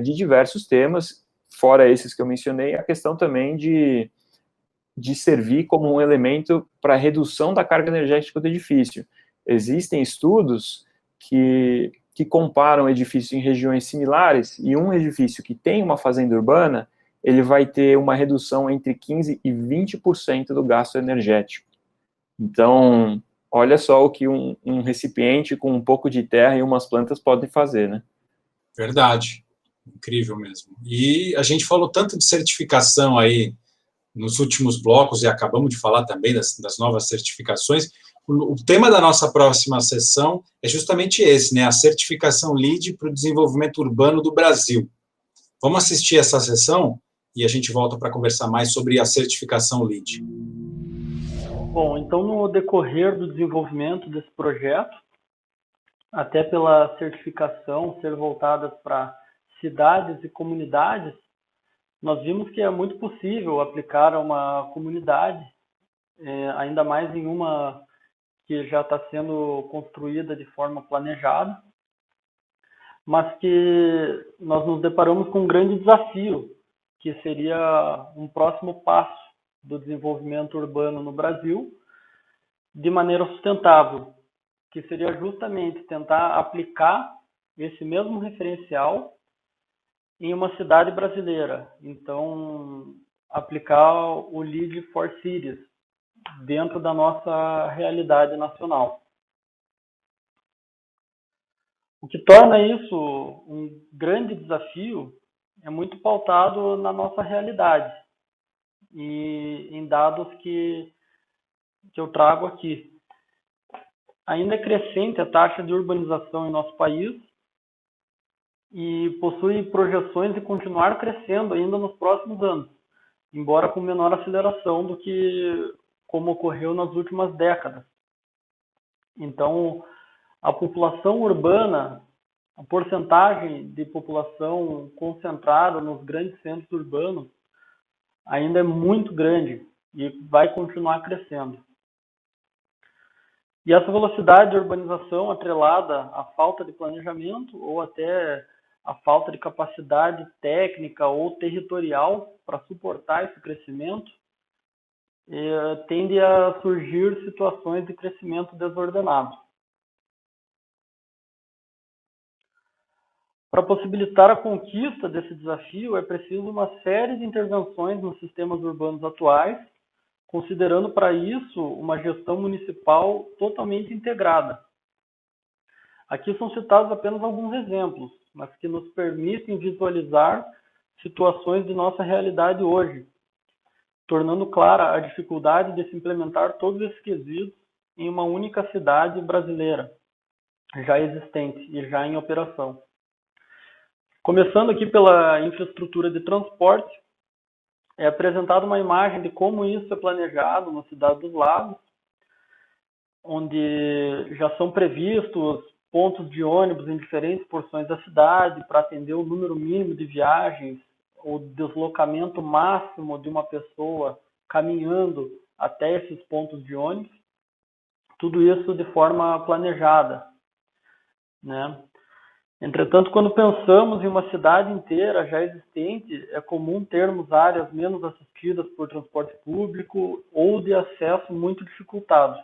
de diversos temas, fora esses que eu mencionei, a questão também de servir como um elemento para a redução da carga energética do edifício. Existem estudos que comparam edifícios em regiões similares, e um edifício que tem uma fazenda urbana, ele vai ter uma redução entre 15% e 20% do gasto energético. Então, olha só o que um recipiente com um pouco de terra e umas plantas podem fazer, né? Verdade. Incrível mesmo. E a gente falou tanto de certificação aí nos últimos blocos, e acabamos de falar também das novas certificações. O tema da nossa próxima sessão é justamente esse, né? A certificação LEED para o desenvolvimento urbano do Brasil. Vamos assistir essa sessão e a gente volta para conversar mais sobre a certificação LEED. Bom, então no decorrer do desenvolvimento desse projeto, até pela certificação ser voltada para cidades e comunidades, nós vimos que é muito possível aplicar a uma comunidade, ainda mais em uma que já está sendo construída de forma planejada, mas que nós nos deparamos com um grande desafio, que seria um próximo passo do desenvolvimento urbano no Brasil, de maneira sustentável, que seria justamente tentar aplicar esse mesmo referencial em uma cidade brasileira. Então, aplicar o Lead for Cities dentro da nossa realidade nacional. O que torna isso um grande desafio é muito pautado na nossa realidade e em dados que eu trago aqui. Ainda é crescente a taxa de urbanização em nosso país e possui projeções de continuar crescendo ainda nos próximos anos, embora com menor aceleração do que como ocorreu nas últimas décadas. Então, a população urbana, a porcentagem de população concentrada nos grandes centros urbanos ainda é muito grande e vai continuar crescendo. E essa velocidade de urbanização atrelada à falta de planejamento ou até à falta de capacidade técnica ou territorial para suportar esse crescimento, tende a surgir situações de crescimento desordenado. Para possibilitar a conquista desse desafio, é preciso uma série de intervenções nos sistemas urbanos atuais, considerando para isso uma gestão municipal totalmente integrada. Aqui são citados apenas alguns exemplos, mas que nos permitem visualizar situações de nossa realidade hoje, tornando clara a dificuldade de se implementar todos esses quesitos em uma única cidade brasileira, já existente e já em operação. Começando aqui pela infraestrutura de transporte, é apresentada uma imagem de como isso é planejado na Cidade dos Lagos, onde já são previstos pontos de ônibus em diferentes porções da cidade para atender o número mínimo de viagens, o deslocamento máximo de uma pessoa caminhando até esses pontos de ônibus, tudo isso de forma planejada, né? Entretanto, quando pensamos em uma cidade inteira já existente, é comum termos áreas menos assistidas por transporte público ou de acesso muito dificultado,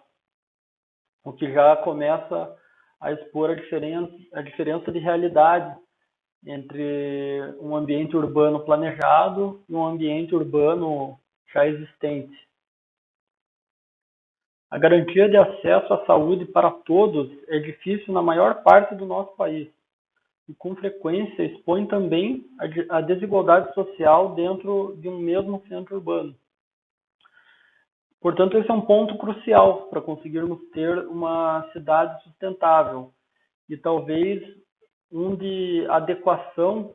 o que já começa a expor a diferença de realidade entre um ambiente urbano planejado e um ambiente urbano já existente. A garantia de acesso à saúde para todos é difícil na maior parte do nosso país e, com frequência, expõe também a desigualdade social dentro de um mesmo centro urbano. Portanto, esse é um ponto crucial para conseguirmos ter uma cidade sustentável e talvez um de adequação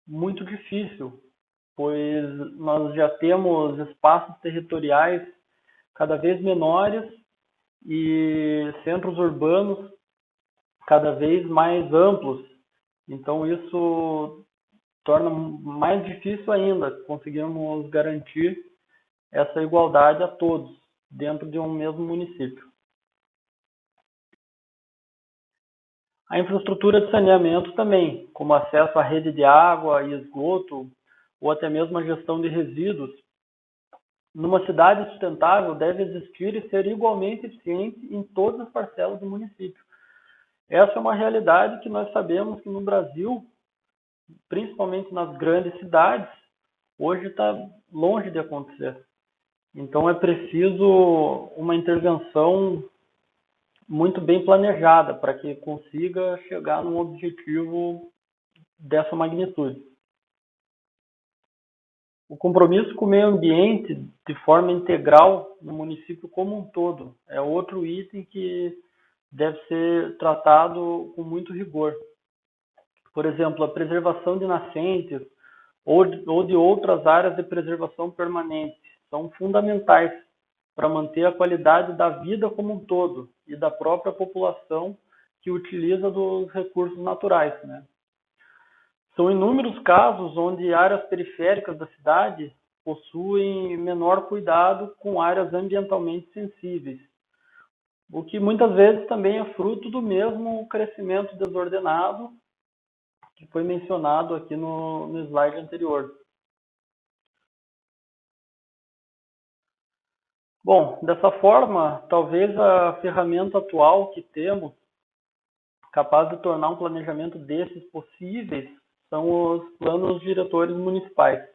muito difícil, pois nós já temos espaços territoriais cada vez menores e centros urbanos cada vez mais amplos. Então, isso torna mais difícil ainda conseguirmos garantir essa igualdade a todos dentro de um mesmo município. A infraestrutura de saneamento também, como acesso à rede de água e esgoto, ou até mesmo a gestão de resíduos, numa cidade sustentável deve existir e ser igualmente eficiente em todas as parcelas do município. Essa é uma realidade que nós sabemos que no Brasil, principalmente nas grandes cidades, hoje está longe de acontecer. Então é preciso uma intervenção muito bem planejada para que consiga chegar num objetivo dessa magnitude. O compromisso com o meio ambiente de forma integral no município como um todo é outro item que deve ser tratado com muito rigor. Por exemplo, a preservação de nascentes ou de outras áreas de preservação permanente são fundamentais para manter a qualidade da vida como um todo e da própria população que utiliza dos recursos naturais, né? São inúmeros casos onde áreas periféricas da cidade possuem menor cuidado com áreas ambientalmente sensíveis, o que muitas vezes também é fruto do mesmo crescimento desordenado que foi mencionado aqui no slide anterior. Bom, dessa forma, talvez a ferramenta atual que temos, capaz de tornar um planejamento desses possíveis, são os planos diretores municipais.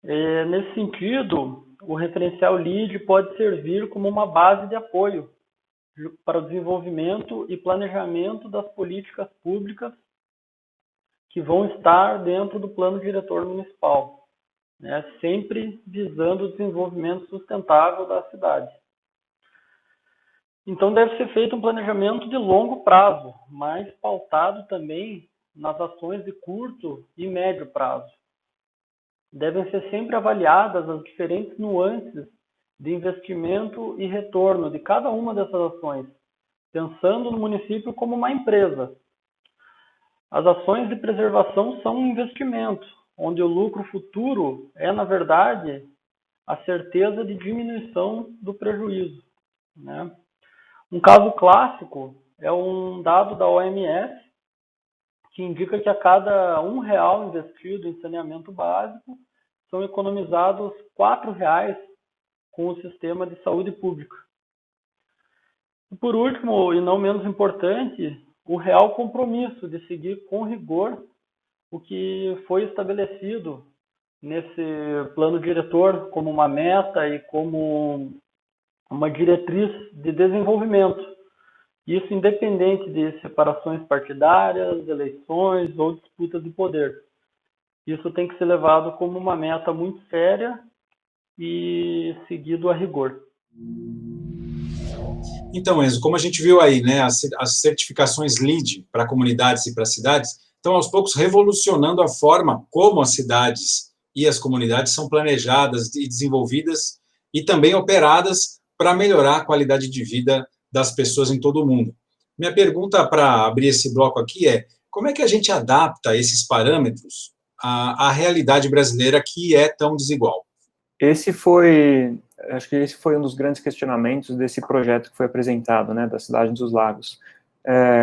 Nesse sentido, o referencial LEED pode servir como uma base de apoio para o desenvolvimento e planejamento das políticas públicas que vão estar dentro do plano diretor municipal, né, sempre visando o desenvolvimento sustentável da cidade. Então, deve ser feito um planejamento de longo prazo, mas pautado também nas ações de curto e médio prazo. Devem ser sempre avaliadas as diferentes nuances de investimento e retorno de cada uma dessas ações, pensando no município como uma empresa. As ações de preservação são um investimento, onde o lucro futuro é, na verdade, a certeza de diminuição do prejuízo, né? Um caso clássico é um dado da OMS que indica que a cada R$ 1 investido em saneamento básico, são economizados R$ 4 com o sistema de saúde pública. E por último, e não menos importante, o real compromisso de seguir com rigor o que foi estabelecido nesse plano diretor como uma meta e como uma diretriz de desenvolvimento. Isso independente de separações partidárias, eleições ou disputas de poder. Isso tem que ser levado como uma meta muito séria e seguido a rigor. Então, Enzo, como a gente viu aí, né, as certificações LEED para comunidades e para cidades estão aos poucos revolucionando a forma como as cidades e as comunidades são planejadas e desenvolvidas e também operadas para melhorar a qualidade de vida das pessoas em todo o mundo. Minha pergunta para abrir esse bloco aqui é: como é que a gente adapta esses parâmetros à realidade brasileira que é tão desigual? Acho que esse foi um dos grandes questionamentos desse projeto que foi apresentado, né, da Cidade dos Lagos.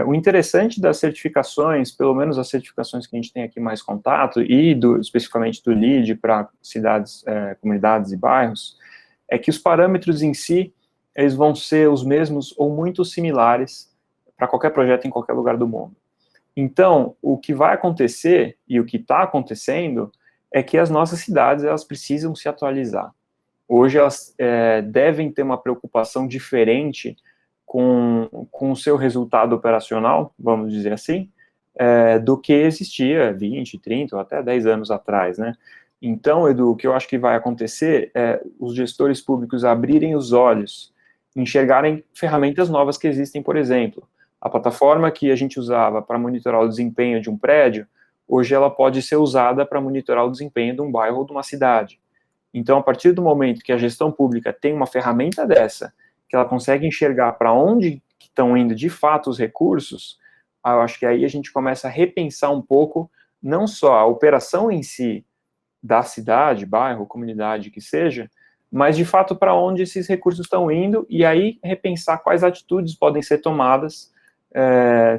O interessante das certificações, pelo menos as certificações que a gente tem aqui mais contato, e especificamente do LEED para cidades, comunidades e bairros, é que os parâmetros em si, eles vão ser os mesmos ou muito similares para qualquer projeto em qualquer lugar do mundo. Então, o que vai acontecer, e o que está acontecendo, é que as nossas cidades, elas precisam se atualizar. Hoje, elas devem ter uma preocupação diferente com o seu resultado operacional, vamos dizer assim, do que existia 20, 30 ou até 10 anos atrás, né? Então, Edu, o que eu acho que vai acontecer é os gestores públicos abrirem os olhos, enxergarem ferramentas novas que existem, por exemplo. A plataforma que a gente usava para monitorar o desempenho de um prédio, hoje ela pode ser usada para monitorar o desempenho de um bairro ou de uma cidade. Então, a partir do momento que a gestão pública tem uma ferramenta dessa, que ela consegue enxergar para onde estão indo de fato os recursos, eu acho que aí a gente começa a repensar um pouco, não só a operação em si da cidade, bairro, comunidade, que seja, mas de fato para onde esses recursos estão indo, e aí repensar quais atitudes podem ser tomadas,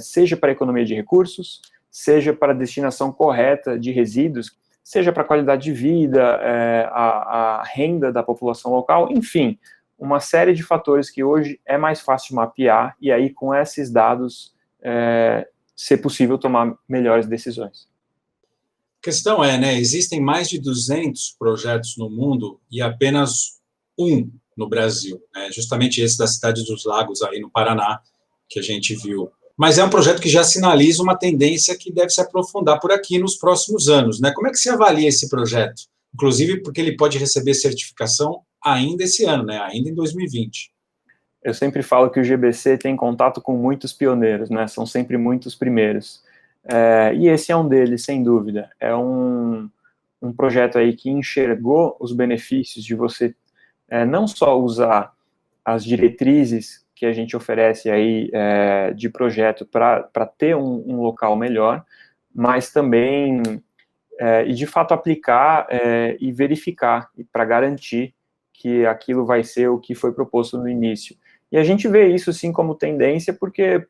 seja para a economia de recursos, seja para a destinação correta de resíduos, seja para a qualidade de vida, a renda da população local, enfim, uma série de fatores que hoje é mais fácil de mapear, e aí com esses dados ser possível tomar melhores decisões. A questão é, né, existem mais de 200 projetos no mundo e apenas um no Brasil, né, justamente esse da Cidade dos Lagos, aí no Paraná, que a gente viu. Mas é um projeto que já sinaliza uma tendência que deve se aprofundar por aqui nos próximos anos, né? Como é que se avalia esse projeto? Inclusive porque ele pode receber certificação ainda esse ano, né? Ainda em 2020. Eu sempre falo que o GBC tem contato com muitos pioneiros, né? São sempre muitos primeiros. E esse é um deles, sem dúvida. É um projeto aí que enxergou os benefícios de você não só usar as diretrizes que a gente oferece aí de projeto para ter um local melhor, mas também, e de fato aplicar e verificar, para garantir que aquilo vai ser o que foi proposto no início. E a gente vê isso, sim, como tendência, porque,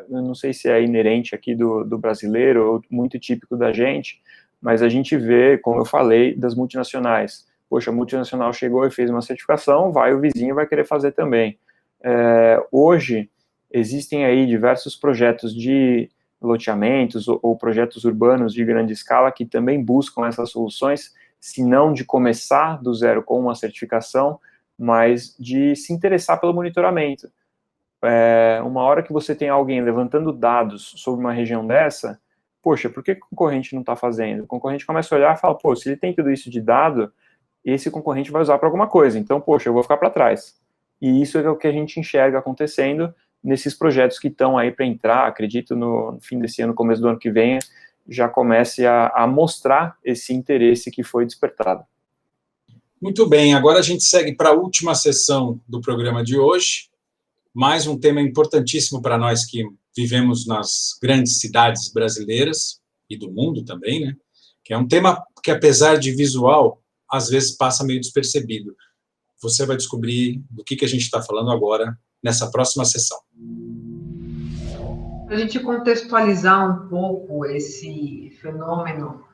eu não sei se é inerente aqui do brasileiro, ou muito típico da gente, mas a gente vê, como eu falei, das multinacionais. Poxa, a multinacional chegou e fez uma certificação, o vizinho vai querer fazer também. Hoje, existem aí diversos projetos de loteamentos ou projetos urbanos de grande escala que também buscam essas soluções, se não de começar do zero com uma certificação, mas de se interessar pelo monitoramento. Uma hora que você tem alguém levantando dados sobre uma região dessa, poxa, por que o concorrente não está fazendo? O concorrente começa a olhar e fala, pô, se ele tem tudo isso de dado, esse concorrente vai usar para alguma coisa, então, poxa, eu vou ficar para trás. E isso é o que a gente enxerga acontecendo nesses projetos que estão aí para entrar, acredito no fim desse ano, começo do ano que vem, já comece a mostrar esse interesse que foi despertado. Muito bem, agora a gente segue para a última sessão do programa de hoje, mais um tema importantíssimo para nós que vivemos nas grandes cidades brasileiras e do mundo também, né? Que é um tema que, apesar de visual, às vezes passa meio despercebido. Você vai descobrir do que a gente está falando agora nessa próxima sessão. Para a gente contextualizar um pouco esse fenômeno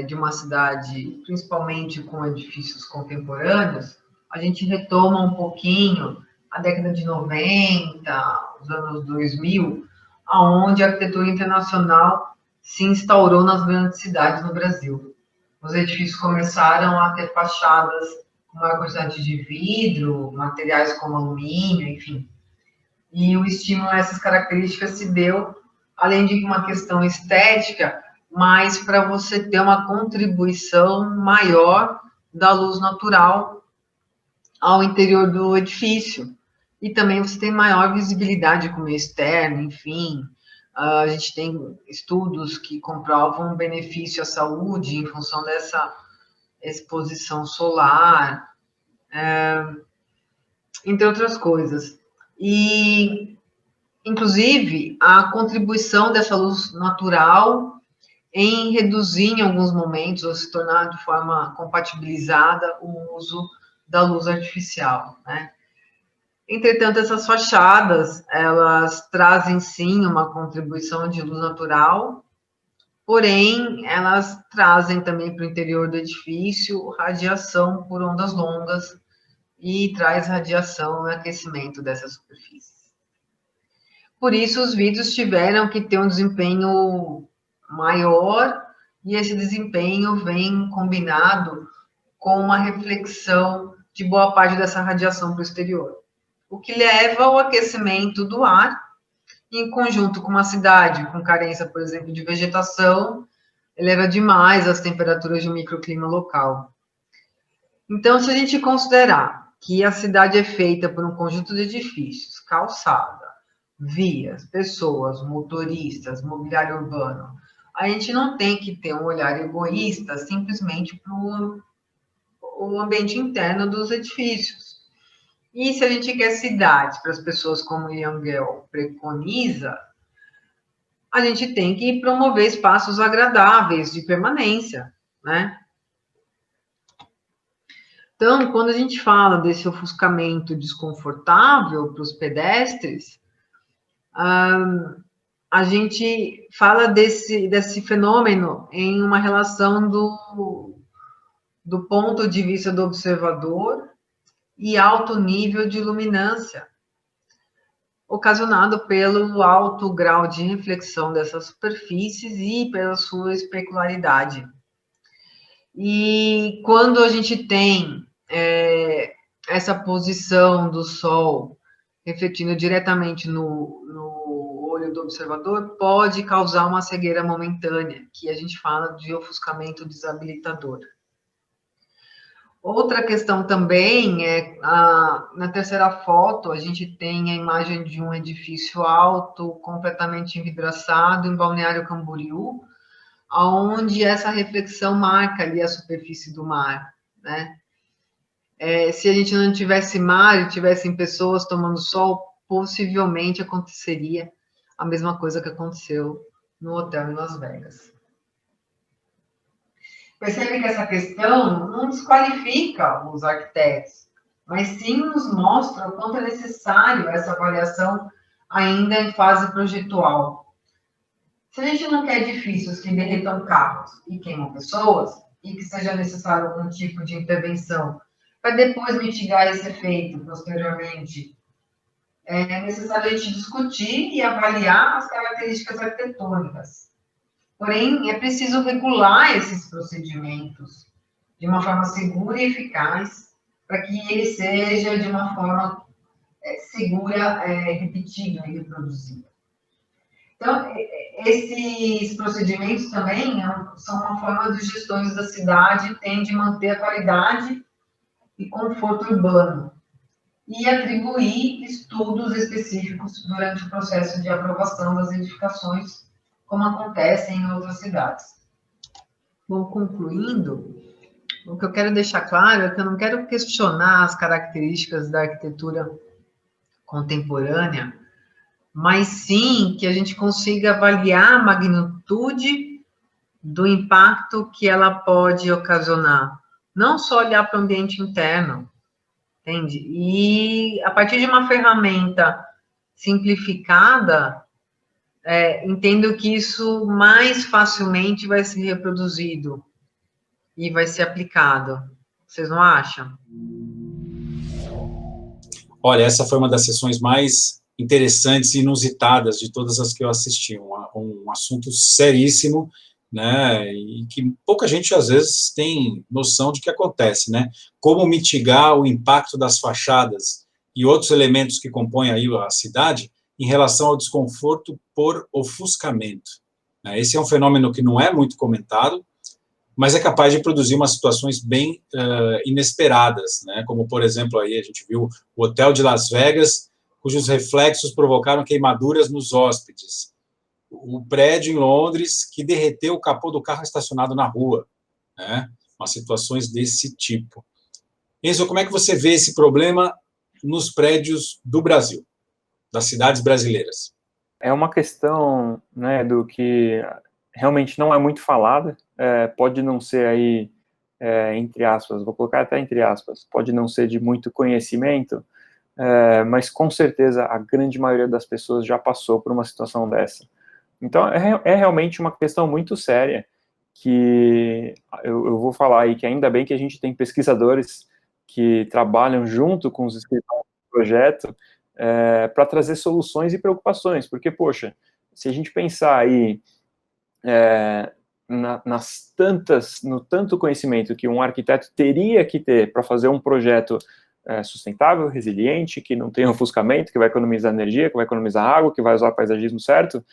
de uma cidade, principalmente com edifícios contemporâneos, a gente retoma um pouquinho a década de 90, os anos 2000, onde a arquitetura internacional se instaurou nas grandes cidades no Brasil. Os edifícios começaram a ter fachadas com maior quantidade de vidro, materiais como alumínio, enfim. E o estímulo a essas características se deu, além de uma questão estética, mas para você ter uma contribuição maior da luz natural ao interior do edifício. E também você tem maior visibilidade com o meio externo, enfim. A gente tem estudos que comprovam um benefício à saúde em função dessa exposição solar, entre outras coisas. E, inclusive, a contribuição dessa luz natural em reduzir, em alguns momentos, ou se tornar de forma compatibilizada o uso da luz artificial, né? Entretanto, essas fachadas, elas trazem, sim, uma contribuição de luz natural, porém, elas trazem também para o interior do edifício radiação por ondas longas e traz radiação e aquecimento dessas superfícies. Por isso, os vidros tiveram que ter um desempenho maior, e esse desempenho vem combinado com uma reflexão de boa parte dessa radiação para o exterior, o que leva ao aquecimento do ar, em conjunto com uma cidade com carência, por exemplo, de vegetação, eleva demais as temperaturas de um microclima local. Então, se a gente considerar que a cidade é feita por um conjunto de edifícios, calçada, vias, pessoas, motoristas, mobiliário urbano, a gente não tem que ter um olhar egoísta simplesmente para o ambiente interno dos edifícios. E se a gente quer cidades para as pessoas como o Yangel preconiza, a gente tem que promover espaços agradáveis de permanência, né? Então, quando a gente fala desse ofuscamento desconfortável para os pedestres, a gente fala desse fenômeno em uma relação do ponto de vista do observador e alto nível de luminância, ocasionado pelo alto grau de reflexão dessas superfícies e pela sua especularidade. E quando a gente tem essa posição do Sol refletindo diretamente no olho do observador, pode causar uma cegueira momentânea, que a gente fala de ofuscamento desabilitador. Outra questão também é, na terceira foto, a gente tem a imagem de um edifício alto, completamente envidraçado, em Balneário Camboriú, onde essa reflexão marca ali a superfície do mar, né? Se a gente não tivesse mar e tivessem pessoas tomando sol, possivelmente aconteceria a mesma coisa que aconteceu no hotel em Las Vegas. Percebe que essa questão não desqualifica os arquitetos, mas sim nos mostra o quanto é necessário essa avaliação ainda em fase projetual. Se a gente não quer edifícios que derretam carros e queimam pessoas, e que seja necessário algum tipo de intervenção para depois mitigar esse efeito posteriormente, é necessário a gente discutir e avaliar as características arquitetônicas. Porém, é preciso regular esses procedimentos de uma forma segura e eficaz, para que ele seja de uma forma segura, repetida e reproduzida. Então, esses procedimentos também são uma forma de gestores da cidade têm de manter a qualidade e conforto urbano e atribuir estudos específicos durante o processo de aprovação das edificações, como acontece em outras cidades. Bom, concluindo, o que eu quero deixar claro é que eu não quero questionar as características da arquitetura contemporânea, mas sim que a gente consiga avaliar a magnitude do impacto que ela pode ocasionar. Não só olhar para o ambiente interno, entende? E a partir de uma ferramenta simplificada, entendo que isso mais facilmente vai ser reproduzido e vai ser aplicado. Vocês não acham? Olha, essa foi uma das sessões mais interessantes e inusitadas de todas as que eu assisti. Um assunto seríssimo, né, e que pouca gente, às vezes, tem noção de que acontece, né? Como mitigar o impacto das fachadas e outros elementos que compõem aí a cidade em relação ao desconforto por ofuscamento. Esse é um fenômeno que não é muito comentado, mas é capaz de produzir umas situações bem inesperadas, né? Como, por exemplo, aí a gente viu o hotel de Las Vegas, cujos reflexos provocaram queimaduras nos hóspedes. O prédio em Londres, que derreteu o capô do carro estacionado na rua, né? Umas situações desse tipo. Enzo, como é que você vê esse problema nos prédios do Brasil, das cidades brasileiras? É uma questão, né, do que realmente não é muito falada, pode não ser aí, entre aspas, vou colocar até entre aspas, pode não ser de muito conhecimento, mas com certeza a grande maioria das pessoas já passou por uma situação dessa. Então, é realmente uma questão muito séria, que eu vou falar aí que ainda bem que a gente tem pesquisadores que trabalham junto com os escritórios do projeto para trazer soluções e preocupações, porque, poxa, se a gente pensar aí no tanto conhecimento que um arquiteto teria que ter para fazer um projeto sustentável, resiliente, que não tenha ofuscamento, que vai economizar energia, que vai economizar água, que vai usar o paisagismo certo,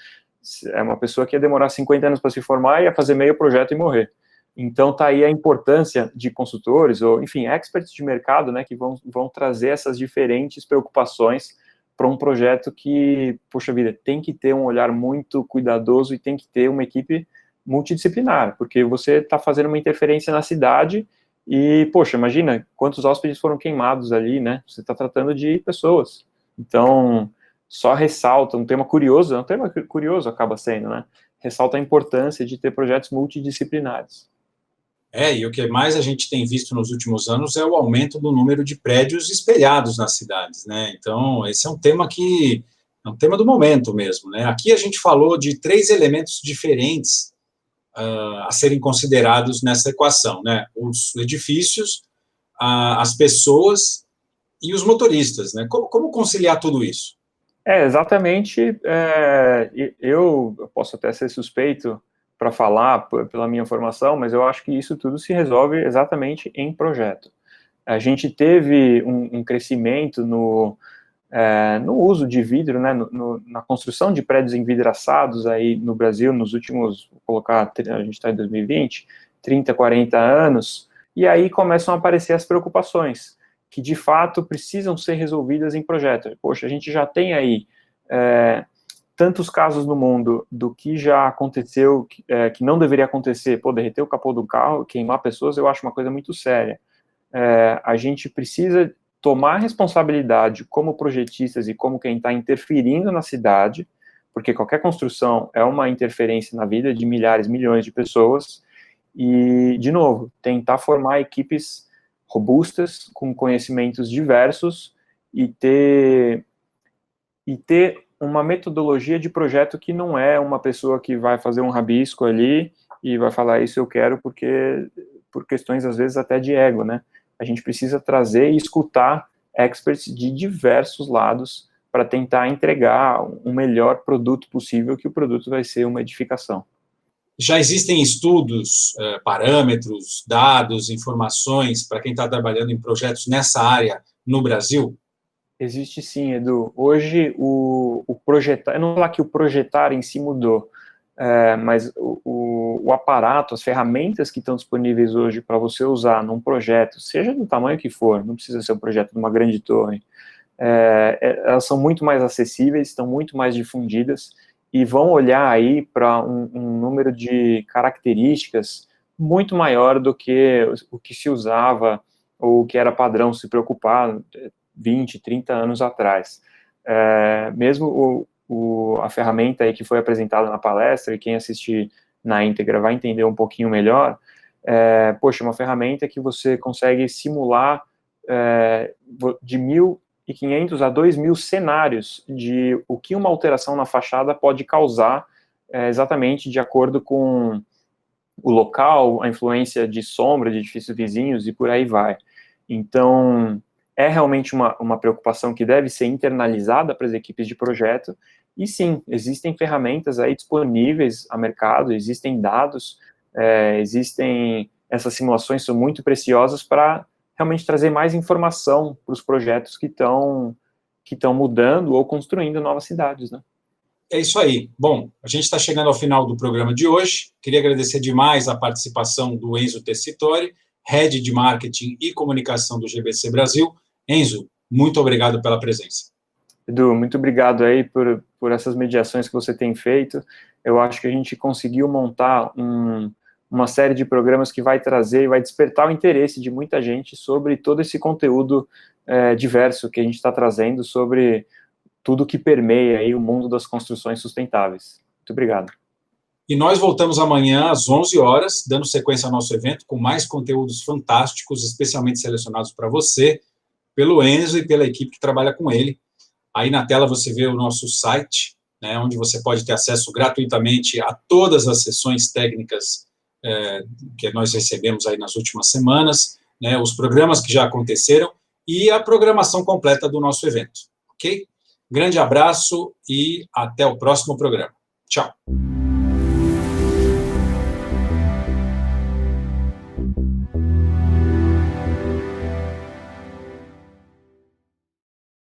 é uma pessoa que ia demorar 50 anos para se formar e ia fazer meio projeto e morrer. Então, tá aí a importância de consultores, ou, enfim, experts de mercado, né, que vão trazer essas diferentes preocupações para um projeto que, poxa vida, tem que ter um olhar muito cuidadoso e tem que ter uma equipe multidisciplinar, porque você está fazendo uma interferência na cidade e, poxa, imagina quantos hóspedes foram queimados ali, né? Você está tratando de pessoas. Então, só ressalta um tema curioso, é um tema curioso acaba sendo, né? Ressalta a importância de ter projetos multidisciplinares. E o que mais a gente tem visto nos últimos anos é o aumento do número de prédios espelhados nas cidades, né? Então, esse é um tema que é um tema do momento mesmo, né? Aqui a gente falou de 3 elementos diferentes a serem considerados nessa equação, né? Os edifícios, as pessoas e os motoristas, né? Como conciliar tudo isso? Exatamente. Eu posso até ser suspeito para falar pela minha formação, mas eu acho que isso tudo se resolve exatamente em projeto. A gente teve um crescimento no uso de vidro, né, na construção de prédios envidraçados aí no Brasil nos últimos, vou colocar, a gente está em 2020, 30, 40 anos, e aí começam a aparecer as preocupações, que de fato precisam ser resolvidas em projeto. Poxa, a gente já tem aí tantos casos no mundo do que já aconteceu, que não deveria acontecer, derreter o capô do carro, queimar pessoas, eu acho uma coisa muito séria. A gente precisa tomar responsabilidade como projetistas e como quem está interferindo na cidade, porque qualquer construção é uma interferência na vida de milhares, milhões de pessoas, e, de novo, tentar formar equipes robustas, com conhecimentos diversos, e ter uma metodologia de projeto que não é uma pessoa que vai fazer um rabisco ali e vai falar isso eu quero por questões, às vezes, até de ego, né? A gente precisa trazer e escutar experts de diversos lados para tentar entregar um melhor produto possível, que o produto vai ser uma edificação. Já existem estudos, parâmetros, dados, informações para quem está trabalhando em projetos nessa área no Brasil? Existe sim, Edu. Hoje, o projetar, eu não vou falar que o projetar em si mudou, mas o aparato, as ferramentas que estão disponíveis hoje para você usar num projeto, seja do tamanho que for, não precisa ser um projeto de uma grande torre, elas são muito mais acessíveis, estão muito mais difundidas e vão olhar aí para um número de características muito maior do que o que se usava ou o que era padrão se preocupar 20, 30 anos atrás. Mesmo a ferramenta aí que foi apresentada na palestra, e quem assistir na íntegra vai entender um pouquinho melhor, poxa, uma ferramenta que você consegue simular de 1.500 a 2.000 cenários de o que uma alteração na fachada pode causar, exatamente de acordo com o local, a influência de sombra, de edifícios vizinhos e por aí vai. Então, é realmente uma preocupação que deve ser internalizada para as equipes de projeto, e sim, existem ferramentas aí disponíveis a mercado, existem dados, essas simulações são muito preciosas para realmente trazer mais informação para os projetos que estão mudando ou construindo novas cidades, né? É isso aí. Bom, a gente está chegando ao final do programa de hoje. Queria agradecer demais a participação do Enzo Tessitori, Head de Marketing e Comunicação do GBC Brasil. Enzo, muito obrigado pela presença. Edu, muito obrigado aí por essas mediações que você tem feito. Eu acho que a gente conseguiu montar uma série de programas que vai trazer e vai despertar o interesse de muita gente sobre todo esse conteúdo diverso que a gente está trazendo sobre tudo que permeia aí o mundo das construções sustentáveis. Muito obrigado. E nós voltamos amanhã às 11 horas, dando sequência ao nosso evento com mais conteúdos fantásticos, especialmente selecionados para você, pelo Enzo e pela equipe que trabalha com ele. Aí na tela você vê o nosso site, né, onde você pode ter acesso gratuitamente a todas as sessões técnicas que nós recebemos aí nas últimas semanas, né, os programas que já aconteceram e a programação completa do nosso evento, ok? Grande abraço e até o próximo programa. Tchau.